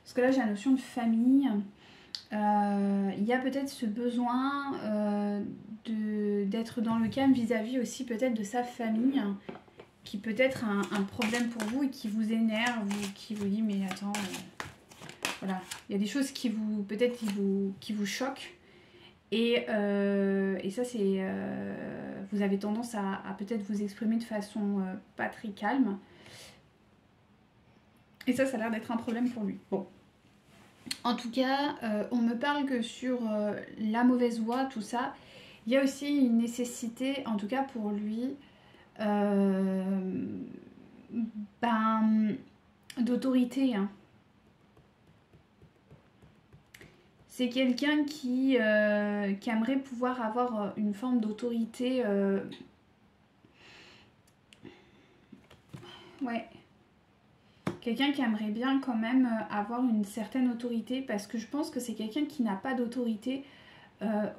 Parce que là, j'ai la notion de famille. Il y a peut-être ce besoin d'être dans le calme vis-à-vis aussi peut-être de sa famille, qui peut être un problème pour vous et qui vous énerve ou qui vous dit mais attends, voilà, il y a des choses qui vous peut-être qui vous choquent et ça c'est vous avez tendance à peut-être vous exprimer de façon pas très calme et ça a l'air d'être un problème pour lui. Bon. En tout cas, on me parle que sur la mauvaise voie, tout ça, il y a aussi une nécessité, en tout cas pour lui, d'autorité. Hein. C'est quelqu'un qui aimerait pouvoir avoir une forme d'autorité. Ouais. Quelqu'un qui aimerait bien quand même avoir une certaine autorité parce que je pense que c'est quelqu'un qui n'a pas d'autorité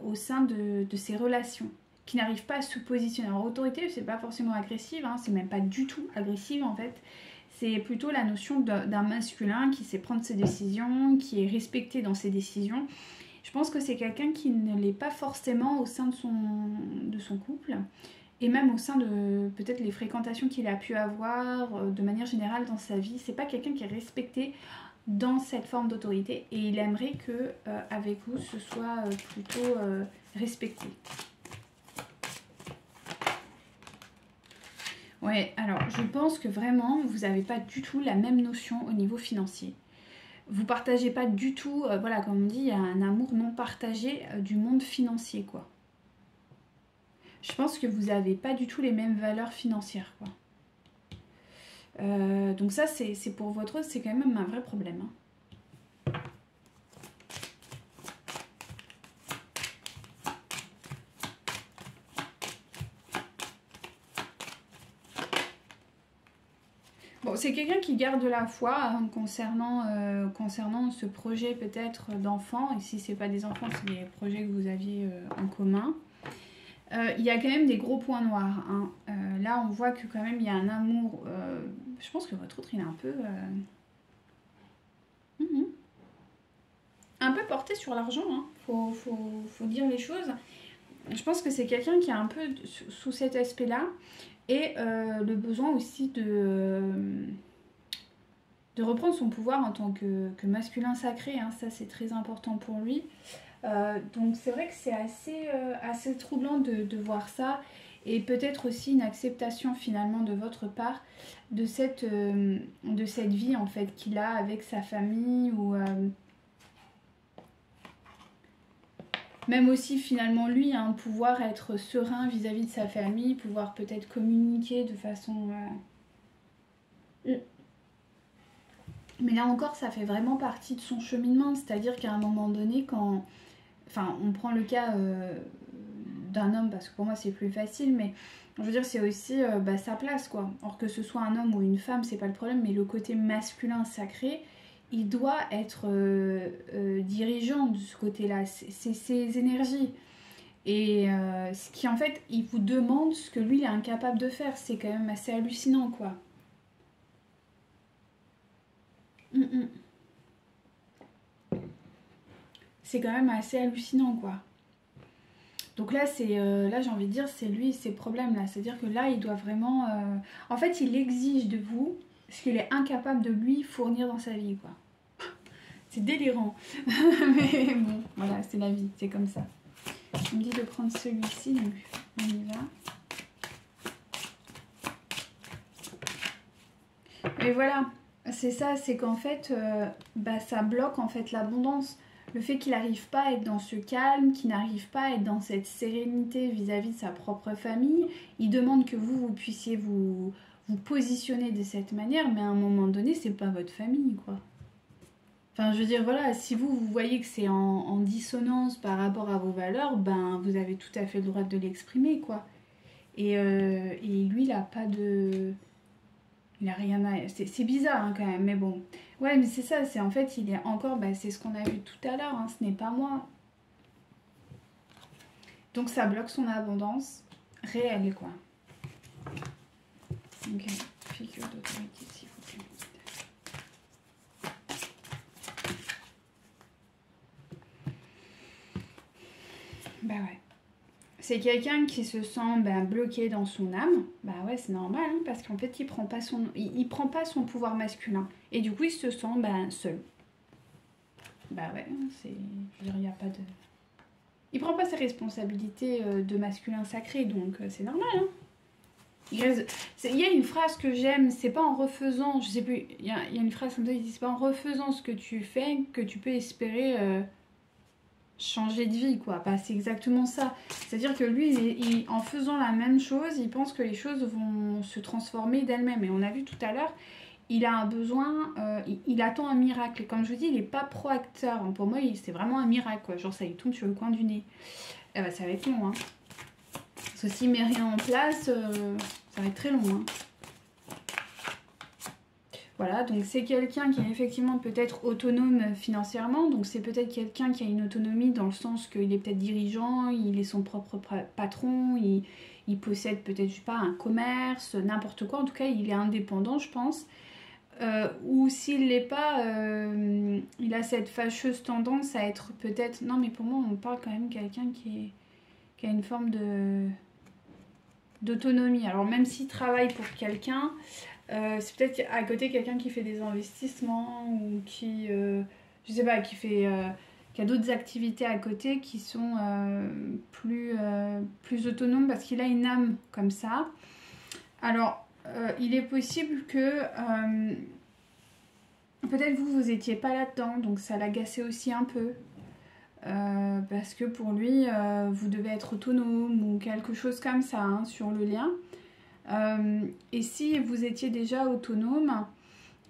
au sein de ses relations, qui n'arrive pas à se positionner. Alors autorité, c'est pas forcément agressive, hein, c'est même pas du tout agressive en fait. C'est plutôt la notion d'un masculin qui sait prendre ses décisions, qui est respecté dans ses décisions. Je pense que c'est quelqu'un qui ne l'est pas forcément au sein de son couple. Et même au sein de peut-être les fréquentations qu'il a pu avoir de manière générale dans sa vie, c'est pas quelqu'un qui est respecté dans cette forme d'autorité et il aimerait que avec vous ce soit plutôt respecté. Ouais, alors je pense que vraiment vous n'avez pas du tout la même notion au niveau financier. Vous partagez pas du tout, voilà, comme on dit, il y a un amour non partagé du monde financier, quoi. Je pense que vous n'avez pas du tout les mêmes valeurs financières, quoi. Donc ça, c'est pour votre... c'est quand même un vrai problème. Hein. Bon, c'est quelqu'un qui garde la foi hein, concernant ce projet peut-être d'enfant. Et si ce n'est pas des enfants, c'est des projets que vous aviez en commun. Il y a quand même des gros points noirs. Hein. Là, on voit que quand même il y a un amour. Je pense que votre autre, il est un peu porté sur l'argent. Hein. Faut dire les choses. Je pense que c'est quelqu'un qui est un peu sous cet aspect-là. Et le besoin aussi de reprendre son pouvoir en tant que masculin sacré. Hein. Ça, c'est très important pour lui. Donc c'est vrai que c'est assez troublant de voir ça et peut-être aussi une acceptation finalement de votre part de cette vie en fait qu'il a avec sa famille ou même aussi finalement lui hein, pouvoir être serein vis-à-vis de sa famille, pouvoir peut-être communiquer de façon... Mais là encore ça fait vraiment partie de son cheminement, c'est-à-dire qu'à un moment donné quand... Enfin, on prend le cas d'un homme parce que pour moi c'est plus facile, mais je veux dire c'est aussi sa place quoi. Or que ce soit un homme ou une femme, c'est pas le problème, mais le côté masculin sacré, il doit être dirigeant de ce côté-là. C'est ses énergies. Et ce qui en fait, il vous demande ce que lui il est incapable de faire. C'est quand même assez hallucinant quoi. C'est quand même assez hallucinant quoi. Donc là, là j'ai envie de dire, c'est lui, ses problèmes là. C'est-à-dire que là, il doit vraiment... En fait, il exige de vous ce qu'il est incapable de lui fournir dans sa vie quoi. C'est délirant. Mais bon, voilà, c'est la vie, c'est comme ça. On me dit de prendre celui-ci, donc on y va. Et voilà, c'est ça, c'est qu'en fait, ça bloque en fait l'abondance. Le fait qu'il n'arrive pas à être dans ce calme, qu'il n'arrive pas à être dans cette sérénité vis-à-vis de sa propre famille, il demande que vous puissiez vous positionner de cette manière, mais à un moment donné, c'est pas votre famille, quoi. Enfin, je veux dire, voilà, si vous voyez que c'est en dissonance par rapport à vos valeurs, ben, vous avez tout à fait le droit de l'exprimer, quoi. Et lui, il a pas de... Il a rien à... C'est bizarre, hein, quand même, mais bon. Ouais, mais c'est ça, c'est en fait, il est encore... Bah, c'est ce qu'on a vu tout à l'heure, hein, ce n'est pas moi. Donc, ça bloque son abondance réelle, quoi. Ok, figure d'autorité, s'il vous plaît. Bah ouais. C'est quelqu'un qui se sent bloqué dans son âme. Bah ouais, c'est normal, hein, parce qu'en fait, il prend pas son pouvoir masculin. Et du coup, il se sent seul. Bah ouais, c'est... Je veux dire, il n'y a pas de... Il prend pas ses responsabilités de masculin sacré, donc c'est normal, hein. Il y a une phrase que j'aime, c'est pas en refaisant, je sais plus, il y a une phrase comme ça, il dit c'est pas en refaisant ce que tu fais que tu peux espérer changer de vie, quoi. Bah, c'est exactement ça. C'est-à-dire que lui, en faisant la même chose, il pense que les choses vont se transformer d'elles-mêmes. Et on a vu tout à l'heure, il a un besoin, il attend un miracle. Et comme je vous dis, il n'est pas proacteur. Pour moi, c'est vraiment un miracle, quoi. Genre, ça lui tombe sur le coin du nez. Eh ben, ça va être long, hein. Parce que s'il met rien en place, ça va être très long, hein. Voilà, donc c'est quelqu'un qui est effectivement peut-être autonome financièrement, donc c'est peut-être quelqu'un qui a une autonomie dans le sens qu'il est peut-être dirigeant, il est son propre patron, il possède peut-être, je sais pas, un commerce, n'importe quoi, en tout cas il est indépendant je pense. Ou s'il l'est pas, il a cette fâcheuse tendance à être peut-être... Non mais pour moi on parle quand même de quelqu'un qui a une forme d'autonomie. Alors même s'il travaille pour quelqu'un... c'est peut-être à côté quelqu'un qui fait des investissements ou qui, je sais pas, qui a d'autres activités à côté qui sont plus autonomes parce qu'il a une âme comme ça. Alors, il est possible que peut-être vous étiez pas là-dedans, donc ça l'agaçait aussi un peu. Parce que pour lui, vous devez être autonome ou quelque chose comme ça, hein, sur le lien. Et si vous étiez déjà autonome,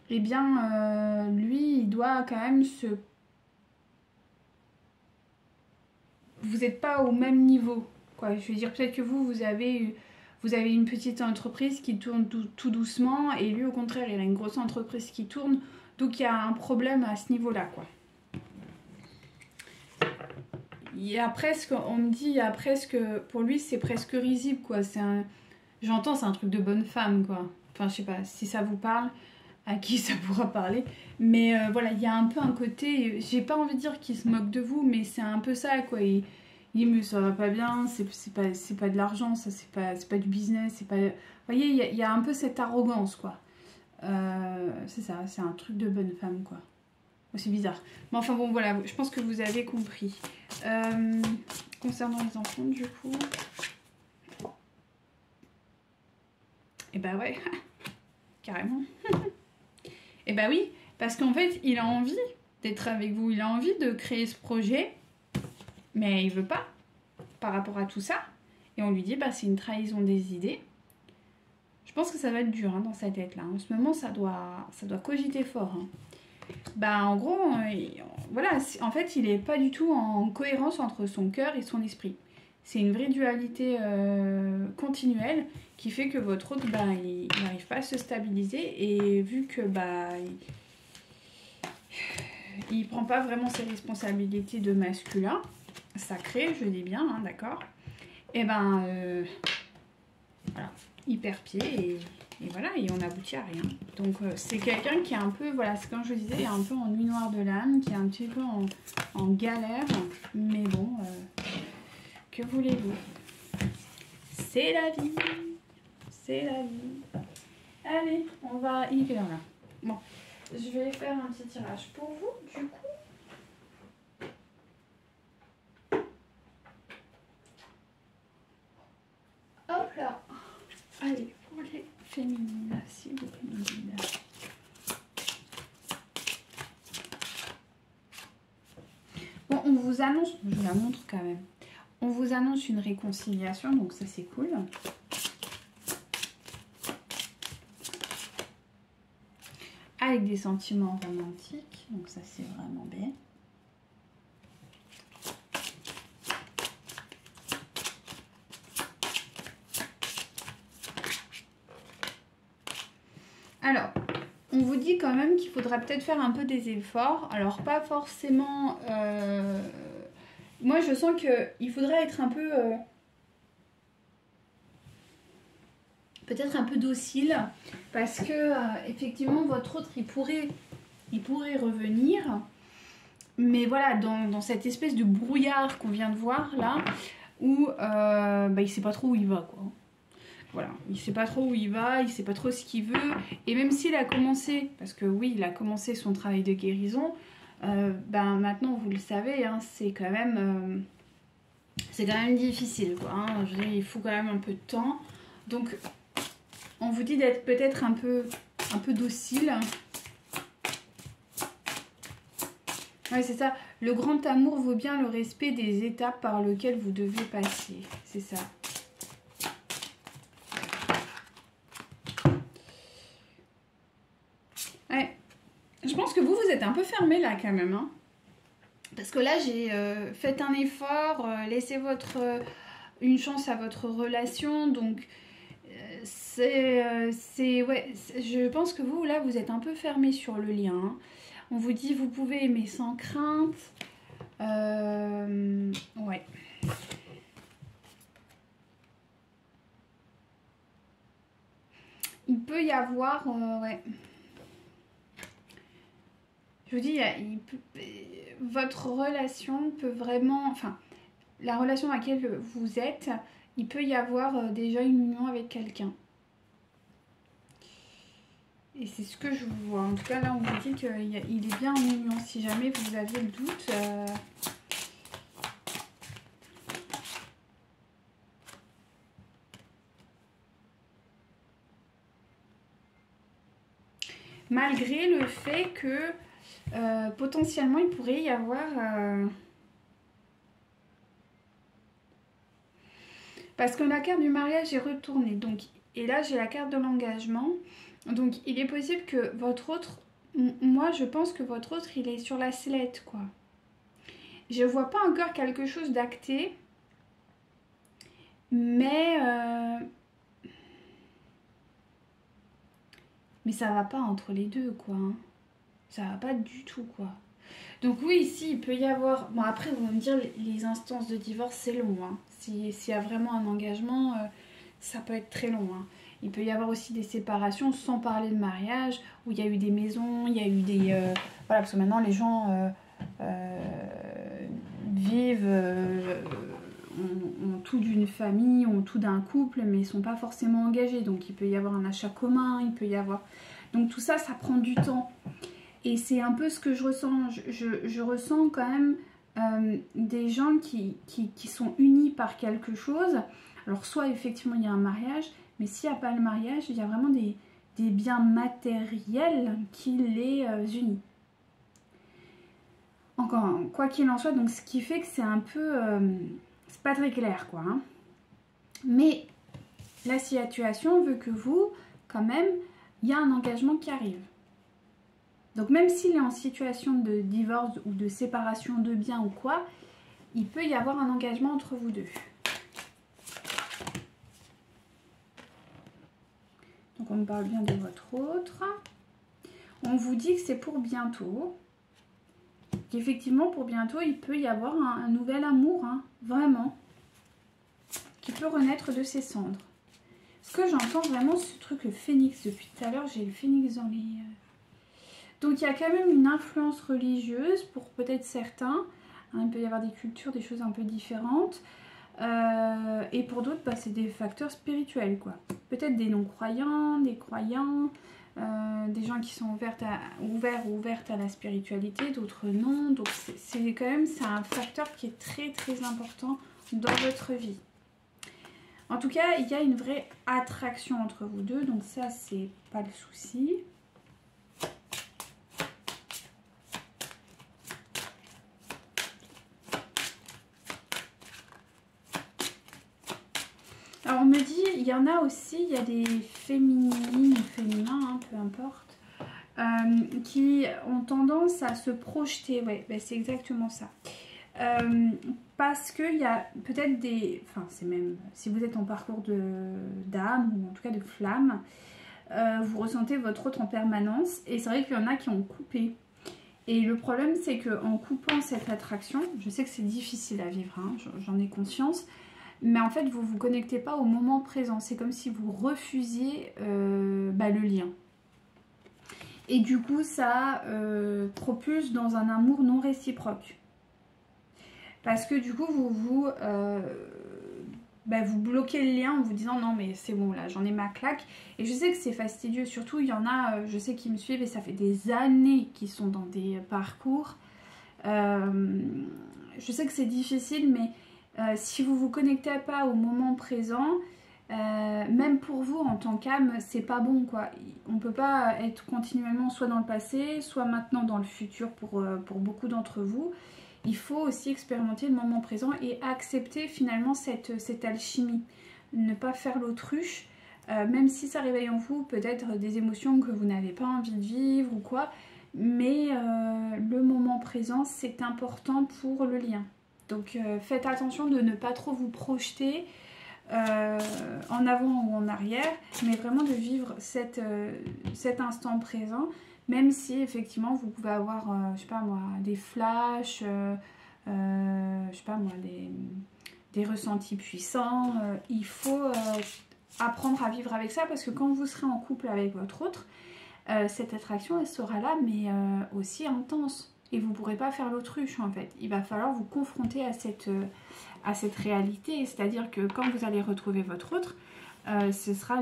eh bien, lui, il doit quand même Vous n'êtes pas au même niveau, quoi. Je veux dire, peut-être que vous avez une petite entreprise qui tourne tout doucement, et lui, au contraire, il a une grosse entreprise qui tourne, donc il y a un problème à ce niveau-là, quoi. Il y a presque, on me dit, il y a presque, pour lui, c'est presque risible, quoi. J'entends, c'est un truc de bonne femme, quoi. Enfin, je sais pas si ça vous parle, à qui ça pourra parler. Mais voilà, il y a un peu un côté... J'ai pas envie de dire qu'il se moque de vous, mais c'est un peu ça, quoi. Il dit, mais ça va pas bien, c'est pas de l'argent, ça, c'est pas du business, c'est pas... Vous voyez, il y a un peu cette arrogance, quoi. C'est ça, c'est un truc de bonne femme, quoi. C'est bizarre. Mais enfin, bon, voilà, je pense que vous avez compris. Concernant les enfants, du coup... Et bah ouais, carrément. Et bah oui, parce qu'en fait, il a envie d'être avec vous, il a envie de créer ce projet, mais il veut pas, par rapport à tout ça. Et on lui dit, bah c'est une trahison des idées. Je pense que ça va être dur, hein, dans sa tête, là. En ce moment, ça doit cogiter fort, hein. Bah en gros, voilà, en fait, il est pas du tout en cohérence entre son cœur et son esprit. C'est une vraie dualité continuelle qui fait que votre autre, bah, il n'arrive pas à se stabiliser. Et vu que bah, il prend pas vraiment ses responsabilités de masculin, sacré, je dis bien, hein, d'accord. Et ben, voilà, il perd pied et voilà, et on aboutit à rien. Donc c'est quelqu'un qui est un peu, voilà, c'est comme je vous disais, un peu en nuit noire de l'âme, qui est un petit peu en galère, mais bon, que voulez-vous? C'est la vie, c'est la vie. Allez, on va y aller là. Bon, je vais faire un petit tirage pour vous, du coup. Hop là. Allez, pour les féminines, s'il vous plaît. Bon, on vous annonce, je vous la montre quand même. On vous annonce une réconciliation, donc ça c'est cool. Avec des sentiments romantiques, donc ça c'est vraiment bien. Alors, on vous dit quand même qu'il faudra peut-être faire un peu des efforts. Alors, pas forcément... Moi, je sens qu'il faudrait être un peu... peut-être un peu docile. Parce que, effectivement, votre autre, il pourrait revenir. Mais voilà, dans cette espèce de brouillard qu'on vient de voir, là, où il sait pas trop où il va, quoi. Voilà, il sait pas trop où il va, il sait pas trop ce qu'il veut. Et même s'il a commencé, parce que oui, il a commencé son travail de guérison, maintenant vous le savez, hein, c'est quand même difficile, quoi. Hein. Je veux dire, il faut quand même un peu de temps. Donc, on vous dit d'être peut-être un peu docile. Oui, c'est ça. Le grand amour vaut bien le respect des étapes par lesquelles vous devez passer. C'est ça. Ouais. Je pense que vous êtes un peu fermé là quand même. Hein. Parce que là, j'ai fait un effort, laissé une chance à votre relation. Donc, je pense que vous, là, vous êtes un peu fermé sur le lien. Hein. On vous dit, vous pouvez aimer sans crainte. Ouais. Il peut y avoir... ouais. Je vous dis, votre relation peut vraiment... Enfin, la relation dans laquelle vous êtes, il peut y avoir déjà une union avec quelqu'un. Et c'est ce que je vois. En tout cas, là, on vous dit qu'il est bien en union. Si jamais vous aviez le doute... Malgré le fait que potentiellement, il pourrait y avoir... Parce que la carte du mariage est retournée. Donc, et là, j'ai la carte de l'engagement. Donc, il est possible que votre autre... Moi, je pense que votre autre, il est sur la sellette, quoi. Je vois pas encore quelque chose d'acté. Mais ça va pas entre les deux, quoi. Hein. Ça va pas du tout, quoi. Donc oui, ici, il peut y avoir... Bon, après, vous allez me dire, les instances de divorce, c'est long. Hein. S'il y a vraiment un engagement, ça peut être très long. Hein. Il peut y avoir aussi des séparations, sans parler de mariage, où il y a eu des maisons, il y a eu des... voilà, parce que maintenant, les gens vivent... ont tout d'une famille, ont tout d'un couple, mais ils ne sont pas forcément engagés. Donc, il peut y avoir un achat commun, il peut y avoir... Donc, tout ça, ça prend du temps. Et c'est un peu ce que je ressens. Je ressens quand même des gens qui sont unis par quelque chose. Alors, soit effectivement, il y a un mariage, mais s'il n'y a pas le mariage, il y a vraiment des biens matériels qui les unissent. Encore, quoi qu'il en soit, donc ce qui fait que c'est un peu... c'est pas très clair, quoi. Hein. Mais la situation veut que vous, quand même, il y a un engagement qui arrive. Donc même s'il est en situation de divorce ou de séparation de biens ou quoi, il peut y avoir un engagement entre vous deux. Donc on me parle bien de votre autre. On vous dit que c'est pour bientôt. Qu'effectivement pour bientôt il peut y avoir un nouvel amour. Hein. qui peut renaître de ses cendres. Est-ce que j'entends vraiment ce truc, le phénix? Depuis tout à l'heure, j'ai le phénix dans les... Donc il y a quand même une influence religieuse pour peut-être certains. Hein, il peut y avoir des cultures, des choses un peu différentes. Et pour d'autres, bah, c'est des facteurs spirituels, quoi. Peut-être des non-croyants, des croyants, des gens qui sont ouverts ou ouvertes à la spiritualité, d'autres non. Donc c'est quand même un facteur qui est très très important dans votre vie. En tout cas, il y a une vraie attraction entre vous deux, donc ça, c'est pas le souci. Alors, on me dit, il y en a aussi, il y a des féminines ou féminins, hein, peu importe, qui ont tendance à se projeter. Ouais, ben c'est exactement ça. Parce qu'il y a peut-être des... Enfin, c'est même... Si vous êtes en parcours d'âme, ou en tout cas de flamme, vous ressentez votre autre en permanence. Et c'est vrai qu'il y en a qui ont coupé. Et le problème, c'est qu'en coupant cette attraction, je sais que c'est difficile à vivre, hein, j'en ai conscience, mais en fait, vous ne vous connectez pas au moment présent. C'est comme si vous refusiez le lien. Et du coup, ça propulse dans un amour non réciproque. Parce que du coup, vous bloquez le lien en vous disant non mais c'est bon là, j'en ai ma claque. Et je sais que c'est fastidieux, surtout il y en a, je sais qui me suivent et ça fait des années qu'ils sont dans des parcours. Je sais que c'est difficile, mais si vous vous connectez pas au moment présent, même pour vous en tant qu'âme, c'est pas bon quoi. On peut pas être continuellement soit dans le passé, soit maintenant dans le futur pour beaucoup d'entre vous. Il faut aussi expérimenter le moment présent et accepter finalement cette alchimie. Ne pas faire l'autruche, même si ça réveille en vous peut-être des émotions que vous n'avez pas envie de vivre ou quoi. Mais le moment présent, c'est important pour le lien. Donc faites attention de ne pas trop vous projeter en avant ou en arrière, mais vraiment de vivre cet instant présent. Même si effectivement vous pouvez avoir, je sais pas moi, des flashs, je sais pas moi, des ressentis puissants. Il faut apprendre à vivre avec ça parce que quand vous serez en couple avec votre autre, cette attraction elle sera là mais aussi intense. Et vous ne pourrez pas faire l'autruche en fait. Il va falloir vous confronter à cette réalité. C'est-à-dire que quand vous allez retrouver votre autre, ce sera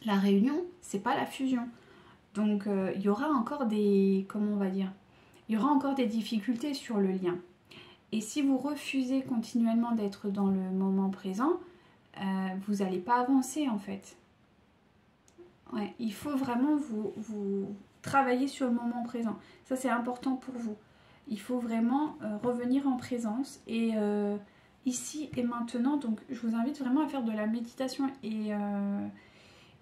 la réunion, c'est pas la fusion. Donc il y aura encore des, comment on va dire, il y aura encore des difficultés sur le lien. Et si vous refusez continuellement d'être dans le moment présent, vous n'allez pas avancer en fait. Ouais, il faut vraiment vous travailler sur le moment présent. Ça c'est important pour vous. Il faut vraiment revenir en présence et ici et maintenant. Donc je vous invite vraiment à faire de la méditation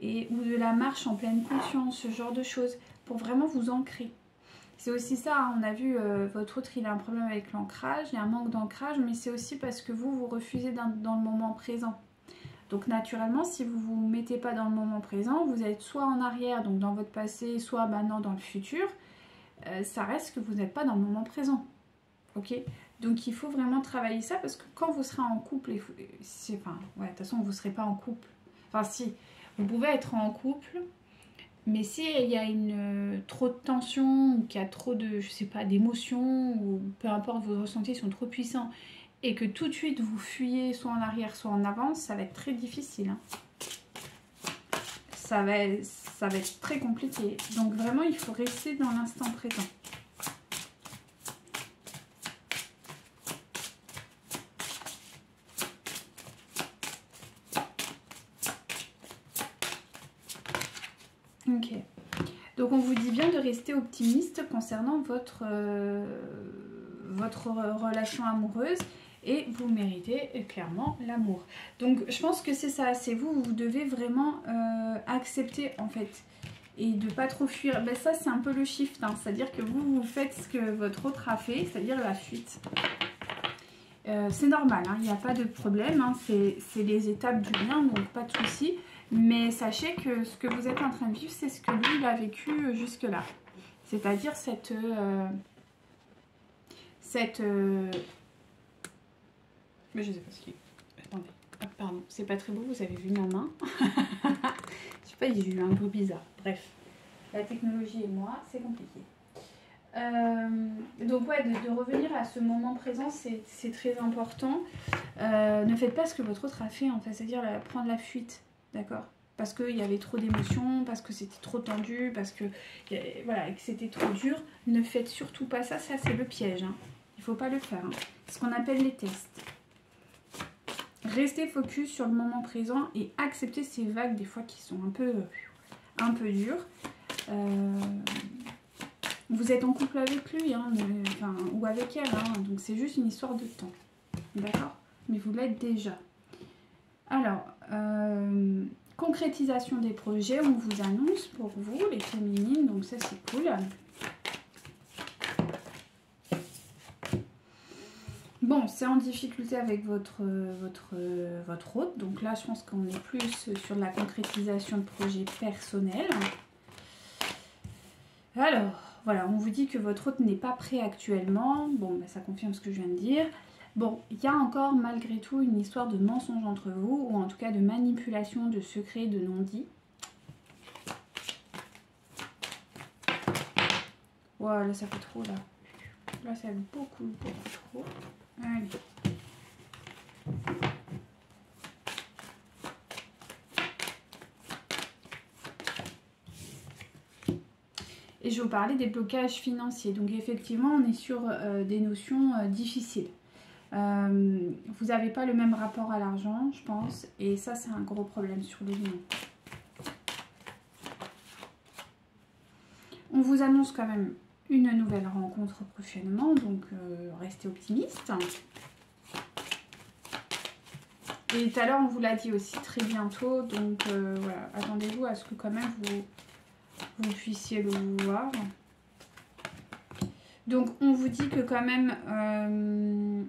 ou de la marche en pleine conscience, ce genre de choses, pour vraiment vous ancrer. C'est aussi ça, hein, on a vu, votre autre il a un problème avec l'ancrage, il y a un manque d'ancrage, mais c'est aussi parce que vous refusez dans le moment présent. Donc naturellement, si vous ne vous mettez pas dans le moment présent, vous êtes soit en arrière, donc dans votre passé, soit maintenant dans le futur, ça reste que vous n'êtes pas dans le moment présent. Ok ? Donc il faut vraiment travailler ça, parce que quand vous serez en couple, de toute façon vous ne serez pas en couple, enfin si, vous pouvez être en couple, mais s'il y a trop de tension, ou qu'il y a trop de, je sais pas, d'émotions, ou peu importe, vos ressentis sont trop puissants, et que tout de suite vous fuyez soit en arrière, soit en avant, ça va être très difficile. Hein. Ça va être très compliqué. Donc vraiment, il faut rester dans l'instant présent. Ok. Donc on vous dit bien de rester optimiste concernant votre relation amoureuse et vous méritez clairement l'amour. Donc je pense que c'est ça, c'est vous devez vraiment accepter en fait et de pas trop fuir. Ben, ça c'est un peu le shift, hein. C'est-à-dire que vous faites ce que votre autre a fait, c'est-à-dire la fuite. C'est normal, hein, il n'y a pas de problème, hein, c'est les étapes du lien, donc pas de souci. Mais sachez que ce que vous êtes en train de vivre, c'est ce que lui il a vécu jusque-là. C'est-à-dire mais je sais pas ce qu'il est. Pardon, c'est pas très beau, vous avez vu ma main. Je sais pas, j'ai eu un bruit bizarre. Bref, la technologie et moi, c'est compliqué. Donc ouais, de revenir à ce moment présent, c'est très important. Ne faites pas ce que votre autre a fait, en fait, c'est-à-dire prendre la fuite, d'accord? Parce qu'il y avait trop d'émotions, parce que c'était trop tendu, parce que voilà, que c'était trop dur. Ne faites surtout pas ça, ça c'est le piège. Hein. Il ne faut pas le faire. Hein. C'est ce qu'on appelle les tests. Restez focus sur le moment présent et acceptez ces vagues des fois qui sont un peu dures. Vous êtes en couple avec lui hein, enfin, ou avec elle, hein, donc c'est juste une histoire de temps. D'accord? Mais vous l'êtes déjà. Alors, concrétisation des projets, on vous annonce pour vous, les féminines, donc ça c'est cool. Bon, c'est en difficulté avec votre hôte, donc là je pense qu'on est plus sur la concrétisation de projets personnels. Alors, voilà, on vous dit que votre hôte n'est pas prêt actuellement, bon, bah, ça confirme ce que je viens de dire. Bon, il y a encore malgré tout une histoire de mensonge entre vous, ou en tout cas de manipulation, de secrets, de non-dits. Wow, là ça fait trop là. Là ça fait beaucoup trop. Allez. Et je vais vous parler des blocages financiers. Donc effectivement, on est sur des notions difficiles. Vous n'avez pas le même rapport à l'argent, je pense. Et ça, c'est un gros problème sur les liens. On vous annonce quand même une nouvelle rencontre prochainement. Donc, restez optimiste. Et tout à l'heure, on vous l'a dit aussi très bientôt. Donc, voilà, attendez-vous à ce que quand même vous puissiez le voir. Donc, on vous dit que quand même...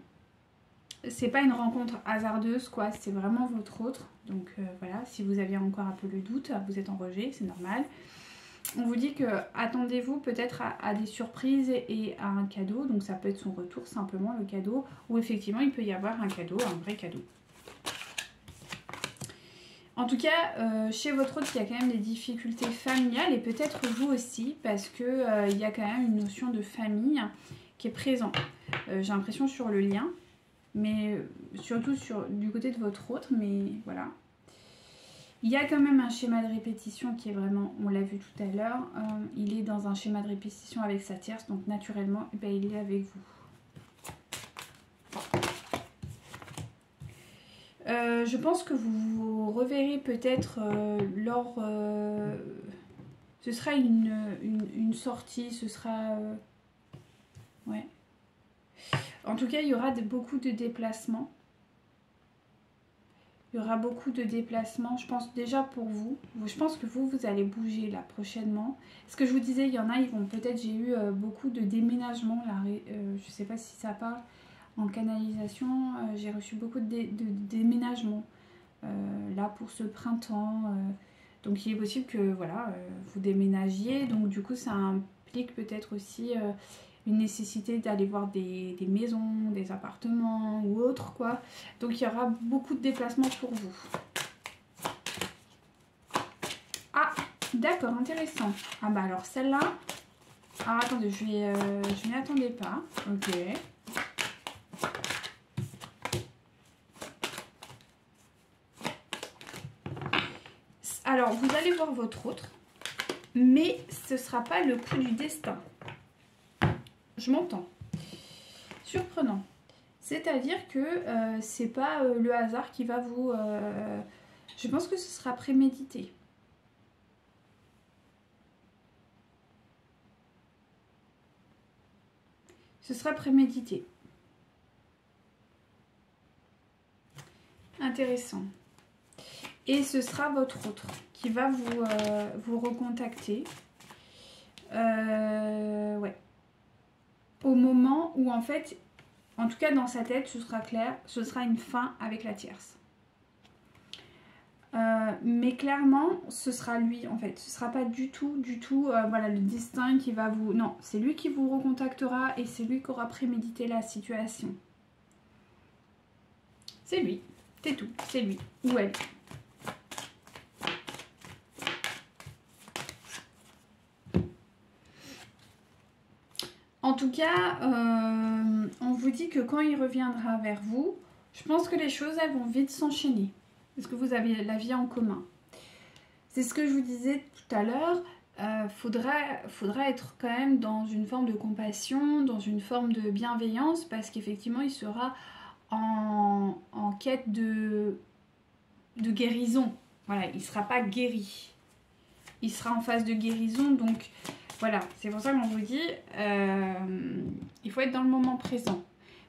c'est pas une rencontre hasardeuse quoi, c'est vraiment votre autre. Donc voilà, si vous aviez encore un peu le doute, vous êtes en rejet, c'est normal. On vous dit que attendez-vous peut-être à des surprises et à un cadeau. Donc ça peut être son retour simplement, le cadeau. Ou effectivement il peut y avoir un cadeau, un vrai cadeau. En tout cas, chez votre autre, il y a quand même des difficultés familiales. Et peut-être vous aussi, parce que il y a quand même une notion de famille qui est présente. J'ai l'impression sur le lien. Mais surtout du côté de votre autre, mais voilà. Il y a quand même un schéma de répétition qui est vraiment, on l'a vu tout à l'heure, il est dans un schéma de répétition avec sa tierce, donc naturellement, eh ben, il est avec vous. Je pense que vous vous reverrez peut-être lors... ce sera une sortie, ce sera... ouais. En tout cas, il y aura beaucoup de déplacements. Il y aura beaucoup de déplacements, je pense déjà pour vous. Je pense que vous allez bouger là prochainement. Ce que je vous disais, il y en a, ils vont peut-être, j'ai eu beaucoup de déménagements. Là, je ne sais pas si ça parle en canalisation. J'ai reçu beaucoup de déménagements là pour ce printemps. Donc il est possible que voilà, vous déménagiez. Donc du coup, ça implique peut-être aussi... une nécessité d'aller voir des maisons, des appartements ou autre quoi. Donc il y aura beaucoup de déplacements pour vous. Ah, d'accord, intéressant. Ah bah alors celle-là... Alors attendez, je m'y attendais pas. Ok. Alors, vous allez voir votre autre, mais ce ne sera pas le coup du destin. Je m'entends. Surprenant. C'est-à-dire que c'est pas le hasard qui va vous... je pense que ce sera prémédité. Ce sera prémédité. Intéressant. Et ce sera votre autre qui va vous recontacter. Ouais. Au moment où en fait, en tout cas dans sa tête, ce sera clair, ce sera une fin avec la tierce. Mais clairement, ce sera lui en fait. Ce sera pas du tout, voilà, le destin qui va vous... Non, c'est lui qui vous recontactera et c'est lui qui aura prémédité la situation. C'est lui. C'est tout, c'est lui ou elle. En tout cas, on vous dit que quand il reviendra vers vous, je pense que les choses elles vont vite s'enchaîner. Parce que vous avez la vie en commun. C'est ce que je vous disais tout à l'heure. Faudra être quand même dans une forme de compassion, dans une forme de bienveillance, parce qu'effectivement, il sera en quête de guérison. Voilà, il ne sera pas guéri. Il sera en phase de guérison, donc voilà, c'est pour ça qu'on vous dit, il faut être dans le moment présent.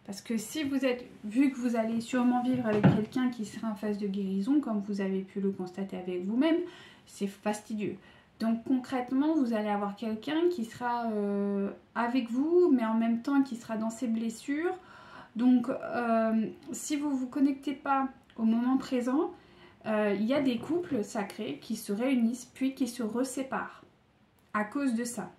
Parce que si vous êtes, vu que vous allez sûrement vivre avec quelqu'un qui sera en phase de guérison, comme vous avez pu le constater avec vous-même, c'est fastidieux. Donc concrètement, vous allez avoir quelqu'un qui sera avec vous, mais en même temps qui sera dans ses blessures. Donc si vous ne vous connectez pas au moment présent, il y a des couples sacrés qui se réunissent puis qui se reséparent à cause de ça.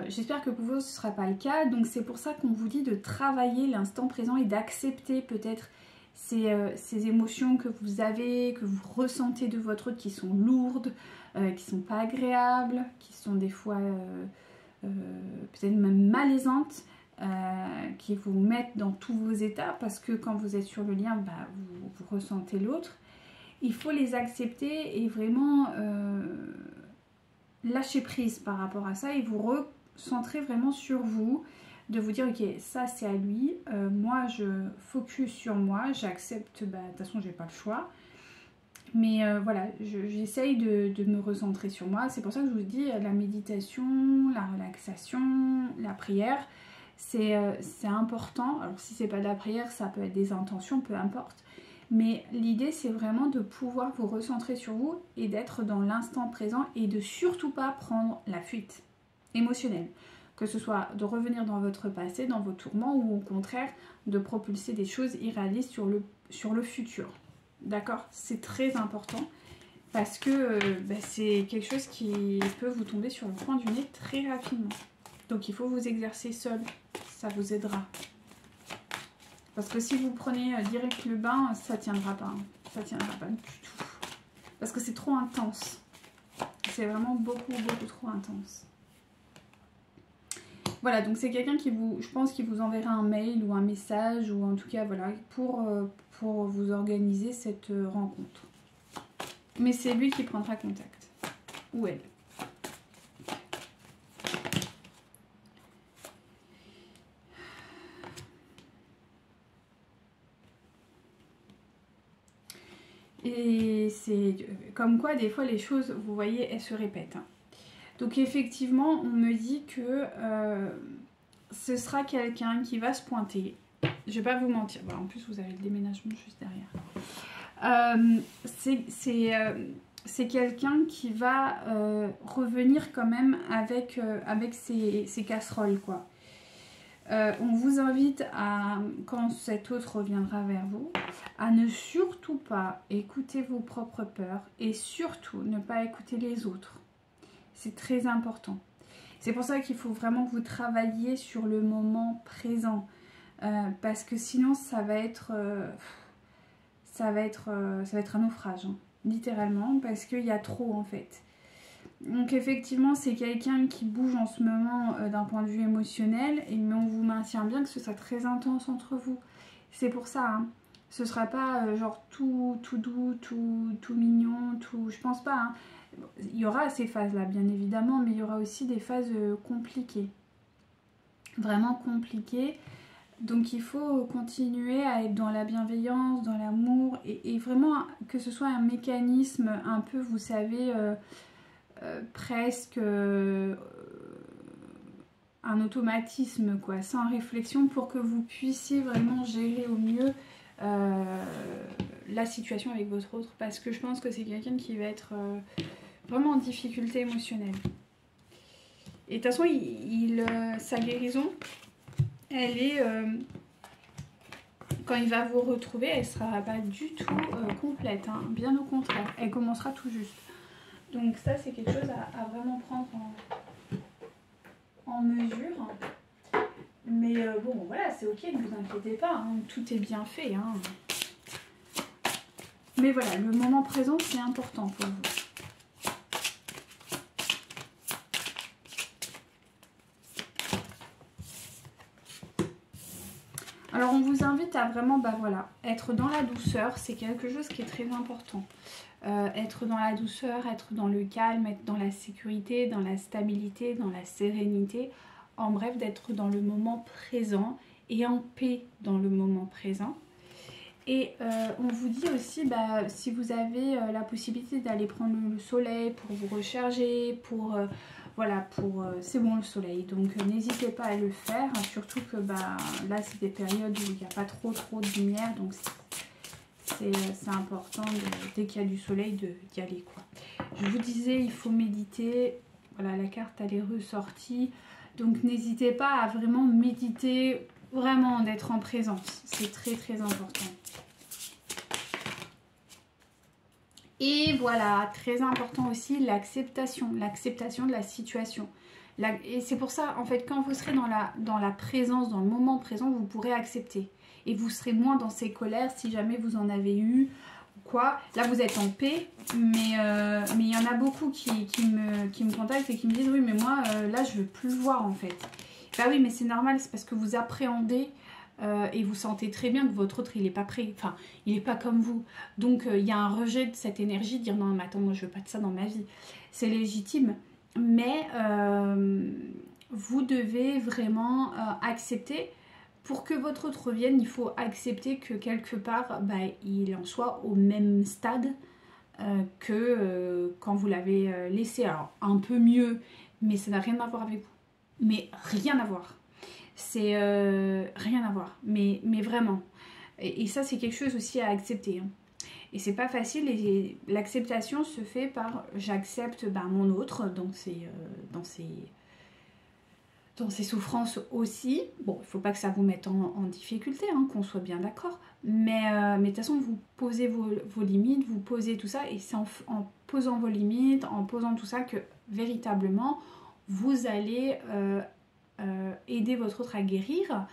J'espère que pour vous ce ne sera pas le cas, donc c'est pour ça qu'on vous dit de travailler l'instant présent et d'accepter peut-être ces émotions que vous avez, que vous ressentez de votre autre, qui sont lourdes, qui sont pas agréables, qui sont des fois peut-être même malaisantes, qui vous mettent dans tous vos états, parce que quand vous êtes sur le lien, bah, vous ressentez l'autre. Il faut les accepter et vraiment lâcher prise par rapport à ça et vous recentrer vraiment sur vous, de vous dire ok, ça c'est à lui, moi je focus sur moi, j'accepte, bah de toute façon j'ai pas le choix, mais voilà, j'essaye de me recentrer sur moi. C'est pour ça que je vous dis la méditation, la relaxation, la prière, c'est important. Alors si c'est pas de la prière, ça peut être des intentions, peu importe, mais l'idée c'est vraiment de pouvoir vous recentrer sur vous et d'être dans l'instant présent et de surtout pas prendre la fuite émotionnelle. Que ce soit de revenir dans votre passé, dans vos tourments, ou au contraire de propulser des choses irréalistes sur le futur. D'accord? C'est très important parce que c'est quelque chose qui peut vous tomber sur le coin du nez très rapidement. Donc il faut vous exercer seul, ça vous aidera. Parce que si vous prenez direct le bain, ça tiendra pas. Hein. Ça tiendra pas du tout. Parce que c'est trop intense. C'est vraiment beaucoup trop intense. Voilà, donc c'est quelqu'un qui vous, je pense, qui vous enverra un mail ou un message, ou en tout cas, voilà, pour vous organiser cette rencontre. Mais c'est lui qui prendra contact. Ou elle. Et c'est comme quoi, des fois, les choses, vous voyez, elles se répètent. Hein. Donc effectivement, on me dit que ce sera quelqu'un qui va se pointer. Je vais pas vous mentir. Voilà, en plus, vous avez le déménagement juste derrière. C'est quelqu'un qui va revenir quand même avec ses casseroles, quoi. On vous invite à, quand cet autre reviendra vers vous, à ne surtout pas écouter vos propres peurs et surtout ne pas écouter les autres. C'est très important. C'est pour ça qu'il faut vraiment que vous travailliez sur le moment présent. Parce que sinon, ça va être un naufrage. Hein, littéralement. Parce qu'il y a trop en fait. Donc effectivement, c'est quelqu'un qui bouge en ce moment d'un point de vue émotionnel. Mais on vous maintient bien que ce sera très intense entre vous. C'est pour ça. Hein. Ce sera pas genre tout doux, tout mignon, tout... Je pense pas. Hein. Il y aura ces phases-là, bien évidemment, mais il y aura aussi des phases compliquées. Vraiment compliquées. Donc il faut continuer à être dans la bienveillance, dans l'amour, et vraiment que ce soit un mécanisme un peu, vous savez, presque un automatisme, quoi, sans réflexion, pour que vous puissiez vraiment gérer au mieux la situation avec votre autre. Parce que je pense que c'est quelqu'un qui va être... vraiment en difficulté émotionnelle. Et de toute façon, sa guérison, elle est... quand il va vous retrouver, elle ne sera pas du tout complète. Hein. Bien au contraire, elle commencera tout juste. Donc ça, c'est quelque chose à vraiment prendre en mesure. Mais bon, voilà, c'est ok, ne vous inquiétez pas. Hein. Tout est bien fait. Hein. Mais voilà, le moment présent, c'est important pour vous. Alors, on vous invite à vraiment, bah voilà, être dans la douceur. C'est quelque chose qui est très important. Être dans la douceur, être dans le calme, être dans la sécurité, dans la stabilité, dans la sérénité. En bref, d'être dans le moment présent et en paix dans le moment présent. Et on vous dit aussi, bah, si vous avez la possibilité d'aller prendre le soleil pour vous recharger, pour voilà, c'est bon le soleil, donc n'hésitez pas à le faire, surtout que bah, là c'est des périodes où il n'y a pas trop de lumière, donc c'est important dès qu'il y a du soleil d'y aller, quoi. Je vous disais, il faut méditer, voilà, la carte elle est ressortie, donc n'hésitez pas à vraiment méditer, vraiment d'être en présence, c'est très important. Et voilà, très important aussi, l'acceptation de la situation. Et c'est pour ça, en fait, quand vous serez dans la présence, dans le moment présent, vous pourrez accepter. Et vous serez moins dans ces colères si jamais vous en avez eu ou quoi. Là, vous êtes en paix, mais il y en a beaucoup qui me contactent et qui me disent « Oui, mais moi, là, je veux plus le voir, en fait. » Bah oui, mais c'est normal, c'est parce que vous appréhendez et vous sentez très bien que votre autre, il n'est pas prêt. Enfin, il n'est pas comme vous. Donc, il y a un rejet de cette énergie, de dire « Non, mais attends, moi, je veux pas de ça dans ma vie. » C'est légitime. Mais vous devez vraiment accepter. Pour que votre autre revienne, il faut accepter que quelque part, bah, il en soit au même stade que quand vous l'avez laissé. Alors, un peu mieux, mais ça n'a rien à voir avec vous. Mais rien à voir. C'est rien à voir. Mais vraiment. Et ça, c'est quelque chose aussi à accepter. Hein. Et c'est pas facile. Et l'acceptation se fait par j'accepte bah, mon autre dans ses souffrances aussi. Bon, il ne faut pas que ça vous mette en difficulté, hein, qu'on soit bien d'accord. Mais de toute façon, vous posez vos limites, vous posez tout ça. Et c'est en posant vos limites, en posant tout ça que véritablement, vous allez aider votre autre à guérir.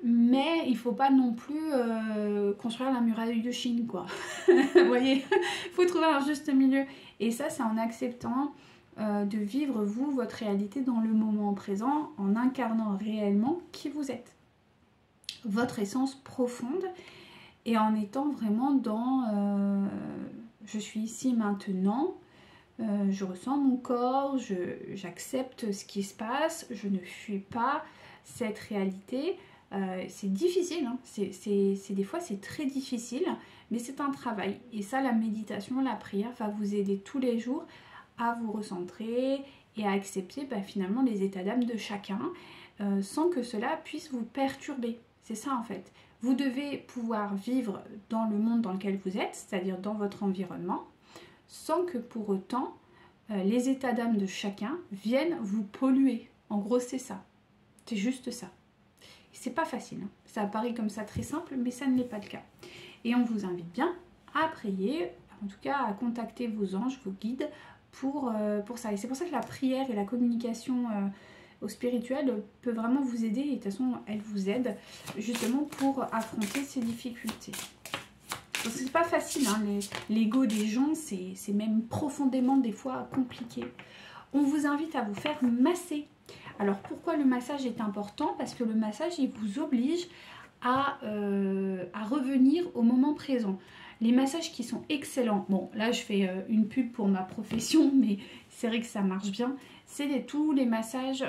Mais il ne faut pas non plus construire la muraille de Chine, quoi. Vous voyez, il faut trouver un juste milieu. Et ça, c'est en acceptant de vivre, vous, votre réalité dans le moment présent, en incarnant réellement qui vous êtes. Votre essence profonde et en étant vraiment dans je suis ici maintenant, je ressens mon corps, j'accepte ce qui se passe, je ne fuis pas cette réalité. C'est difficile, hein. Des fois c'est très difficile, mais c'est un travail. Et ça, la méditation, la prière va vous aider tous les jours à vous recentrer et à accepter bah, finalement les états d'âme de chacun sans que cela puisse vous perturber. C'est ça en fait. Vous devez pouvoir vivre dans le monde dans lequel vous êtes, c'est-à-dire dans votre environnement, sans que pour autant les états d'âme de chacun viennent vous polluer. En gros, c'est ça. C'est juste ça. C'est pas facile. Hein. Ça paraît comme ça très simple, mais ça ne l'est pas le cas. Et on vous invite bien à prier, en tout cas à contacter vos anges, vos guides, pour ça. Et c'est pour ça que la prière et la communication au spirituel peut vraiment vous aider. Et de toute façon, elle vous aide justement pour affronter ces difficultés. C'est pas facile, hein. L'ego des gens, c'est même profondément des fois compliqué. On vous invite à vous faire masser. Alors pourquoi le massage est important? Parce que le massage, il vous oblige à revenir au moment présent. Les massages qui sont excellents, bon là je fais une pub pour ma profession, mais c'est vrai que ça marche bien, c'est tous les massages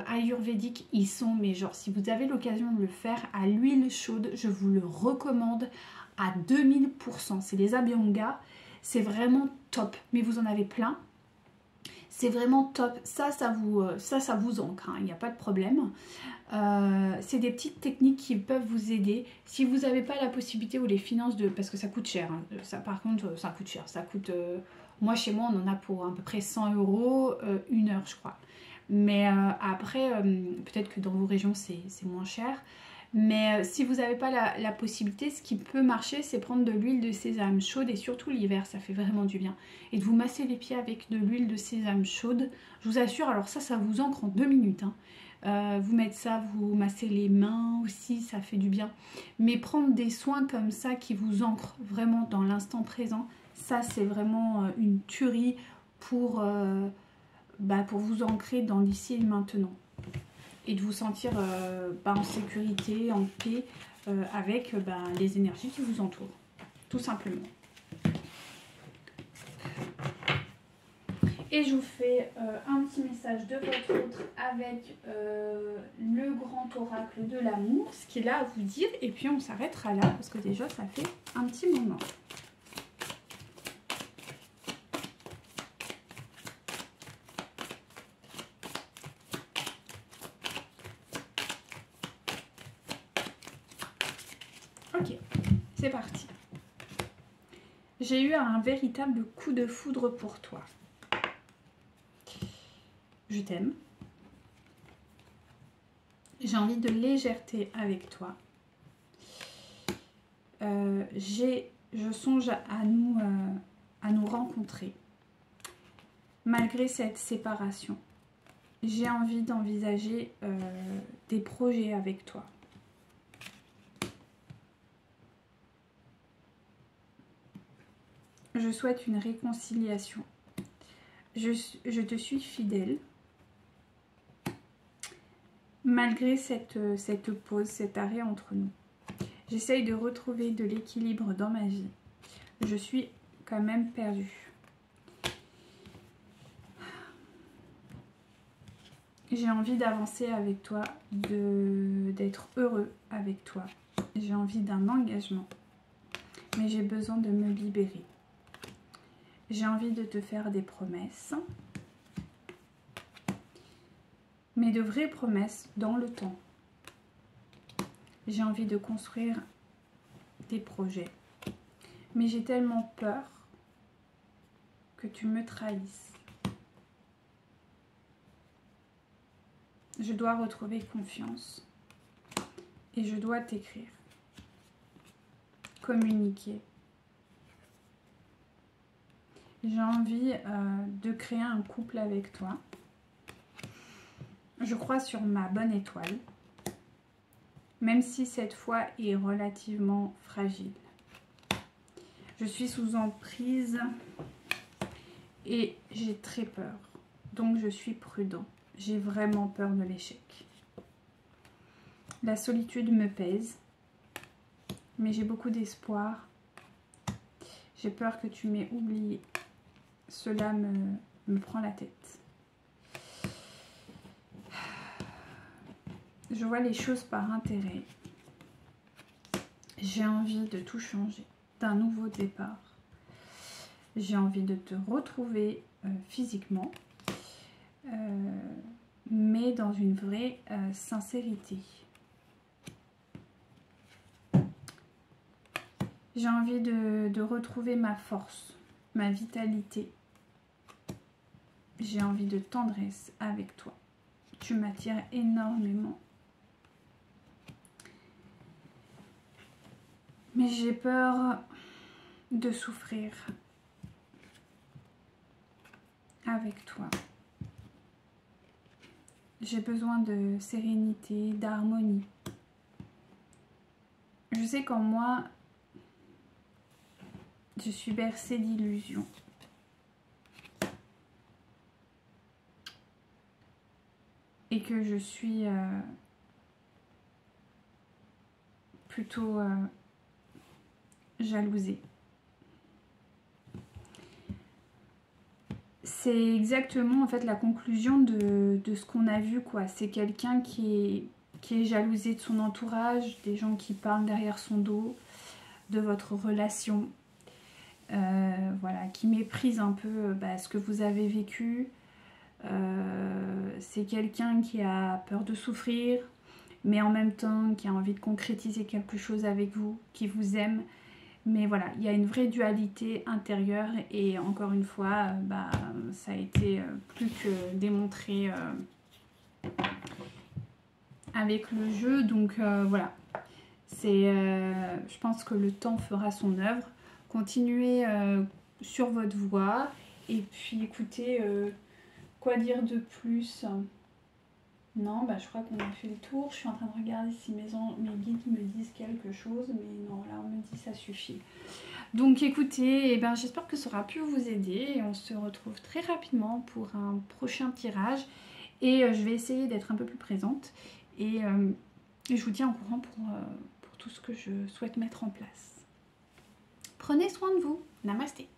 ayurvédiques, ils sont, mais genre si vous avez l'occasion de le faire à l'huile chaude, je vous le recommande à 2000%, c'est les Abhyanga, c'est vraiment top, mais vous en avez plein. C'est vraiment top, ça vous ancre, hein, il n'y a pas de problème. C'est des petites techniques qui peuvent vous aider. Si vous n'avez pas la possibilité ou les finances de... Parce que ça coûte cher, hein, ça par contre ça coûte cher. Ça coûte, moi chez moi on en a pour à peu près 100 € une heure je crois. Mais après peut-être que dans vos régions c'est moins cher. Mais si vous n'avez pas la possibilité, ce qui peut marcher, c'est prendre de l'huile de sésame chaude et surtout l'hiver, ça fait vraiment du bien. Et de vous masser les pieds avec de l'huile de sésame chaude. Je vous assure, alors ça vous ancre en 2 minutes. Hein. Vous mettre ça, vous masser les mains aussi, ça fait du bien. Mais prendre des soins comme ça qui vous ancrent vraiment dans l'instant présent, ça c'est vraiment une tuerie pour vous ancrer dans l'ici et le maintenant. Et de vous sentir en sécurité, en paix avec les énergies qui vous entourent, tout simplement. Et je vous fais un petit message de votre autre avec le grand oracle de l'amour, ce qu'il a à vous dire. Et puis on s'arrêtera là parce que déjà ça fait un petit moment. Ok, c'est parti. J'ai eu un véritable coup de foudre pour toi. Je t'aime. J'ai envie de légèreté avec toi. Je songe à nous rencontrer. Malgré cette séparation, j'ai envie d'envisager des projets avec toi. Je souhaite une réconciliation. Je te suis fidèle. Malgré cette pause, cet arrêt entre nous, j'essaye de retrouver de l'équilibre dans ma vie. Je suis quand même perdue. J'ai envie d'avancer avec toi, d'être heureux avec toi. J'ai envie d'un engagement, mais j'ai besoin de me libérer. J'ai envie de te faire des promesses. Mais de vraies promesses dans le temps. J'ai envie de construire des projets. Mais j'ai tellement peur que tu me trahisses. Je dois retrouver confiance. Et je dois t'écrire. Communiquer. J'ai envie de créer un couple avec toi. Je crois sur ma bonne étoile, même si cette fois est relativement fragile. Je suis sous emprise et j'ai très peur, donc je suis prudent. J'ai vraiment peur de l'échec. La solitude me pèse, mais j'ai beaucoup d'espoir. J'ai peur que tu m'aies oublié. Cela me prend la tête. Je vois les choses par intérêt. J'ai envie de tout changer, d'un nouveau départ. J'ai envie de te retrouver physiquement, mais dans une vraie sincérité. J'ai envie de retrouver ma force, ma vitalité. J'ai envie de tendresse avec toi. Tu m'attires énormément. Mais j'ai peur de souffrir avec toi. J'ai besoin de sérénité, d'harmonie. Je sais qu'en moi, je suis bercée d'illusions. Et que je suis plutôt jalousée. C'est exactement en fait la conclusion de ce qu'on a vu, quoi. C'est quelqu'un qui est jalousé de son entourage, des gens qui parlent derrière son dos, de votre relation, voilà, qui méprise un peu ce que vous avez vécu. C'est quelqu'un qui a peur de souffrir, mais en même temps qui a envie de concrétiser quelque chose avec vous, qui vous aime. Mais voilà, il y a une vraie dualité intérieure et encore une fois, ça a été plus que démontré avec le jeu. Donc voilà, je pense que le temps fera son œuvre. Continuez sur votre voie et puis écoutez, quoi dire de plus ? Non, bah je crois qu'on a fait le tour. Je suis en train de regarder si mes guides me disent quelque chose, mais non, là on me dit ça suffit. Donc écoutez, eh ben, j'espère que ça aura pu vous aider et on se retrouve très rapidement pour un prochain tirage. Et je vais essayer d'être un peu plus présente et je vous tiens au courant pour tout ce que je souhaite mettre en place. Prenez soin de vous. Namasté.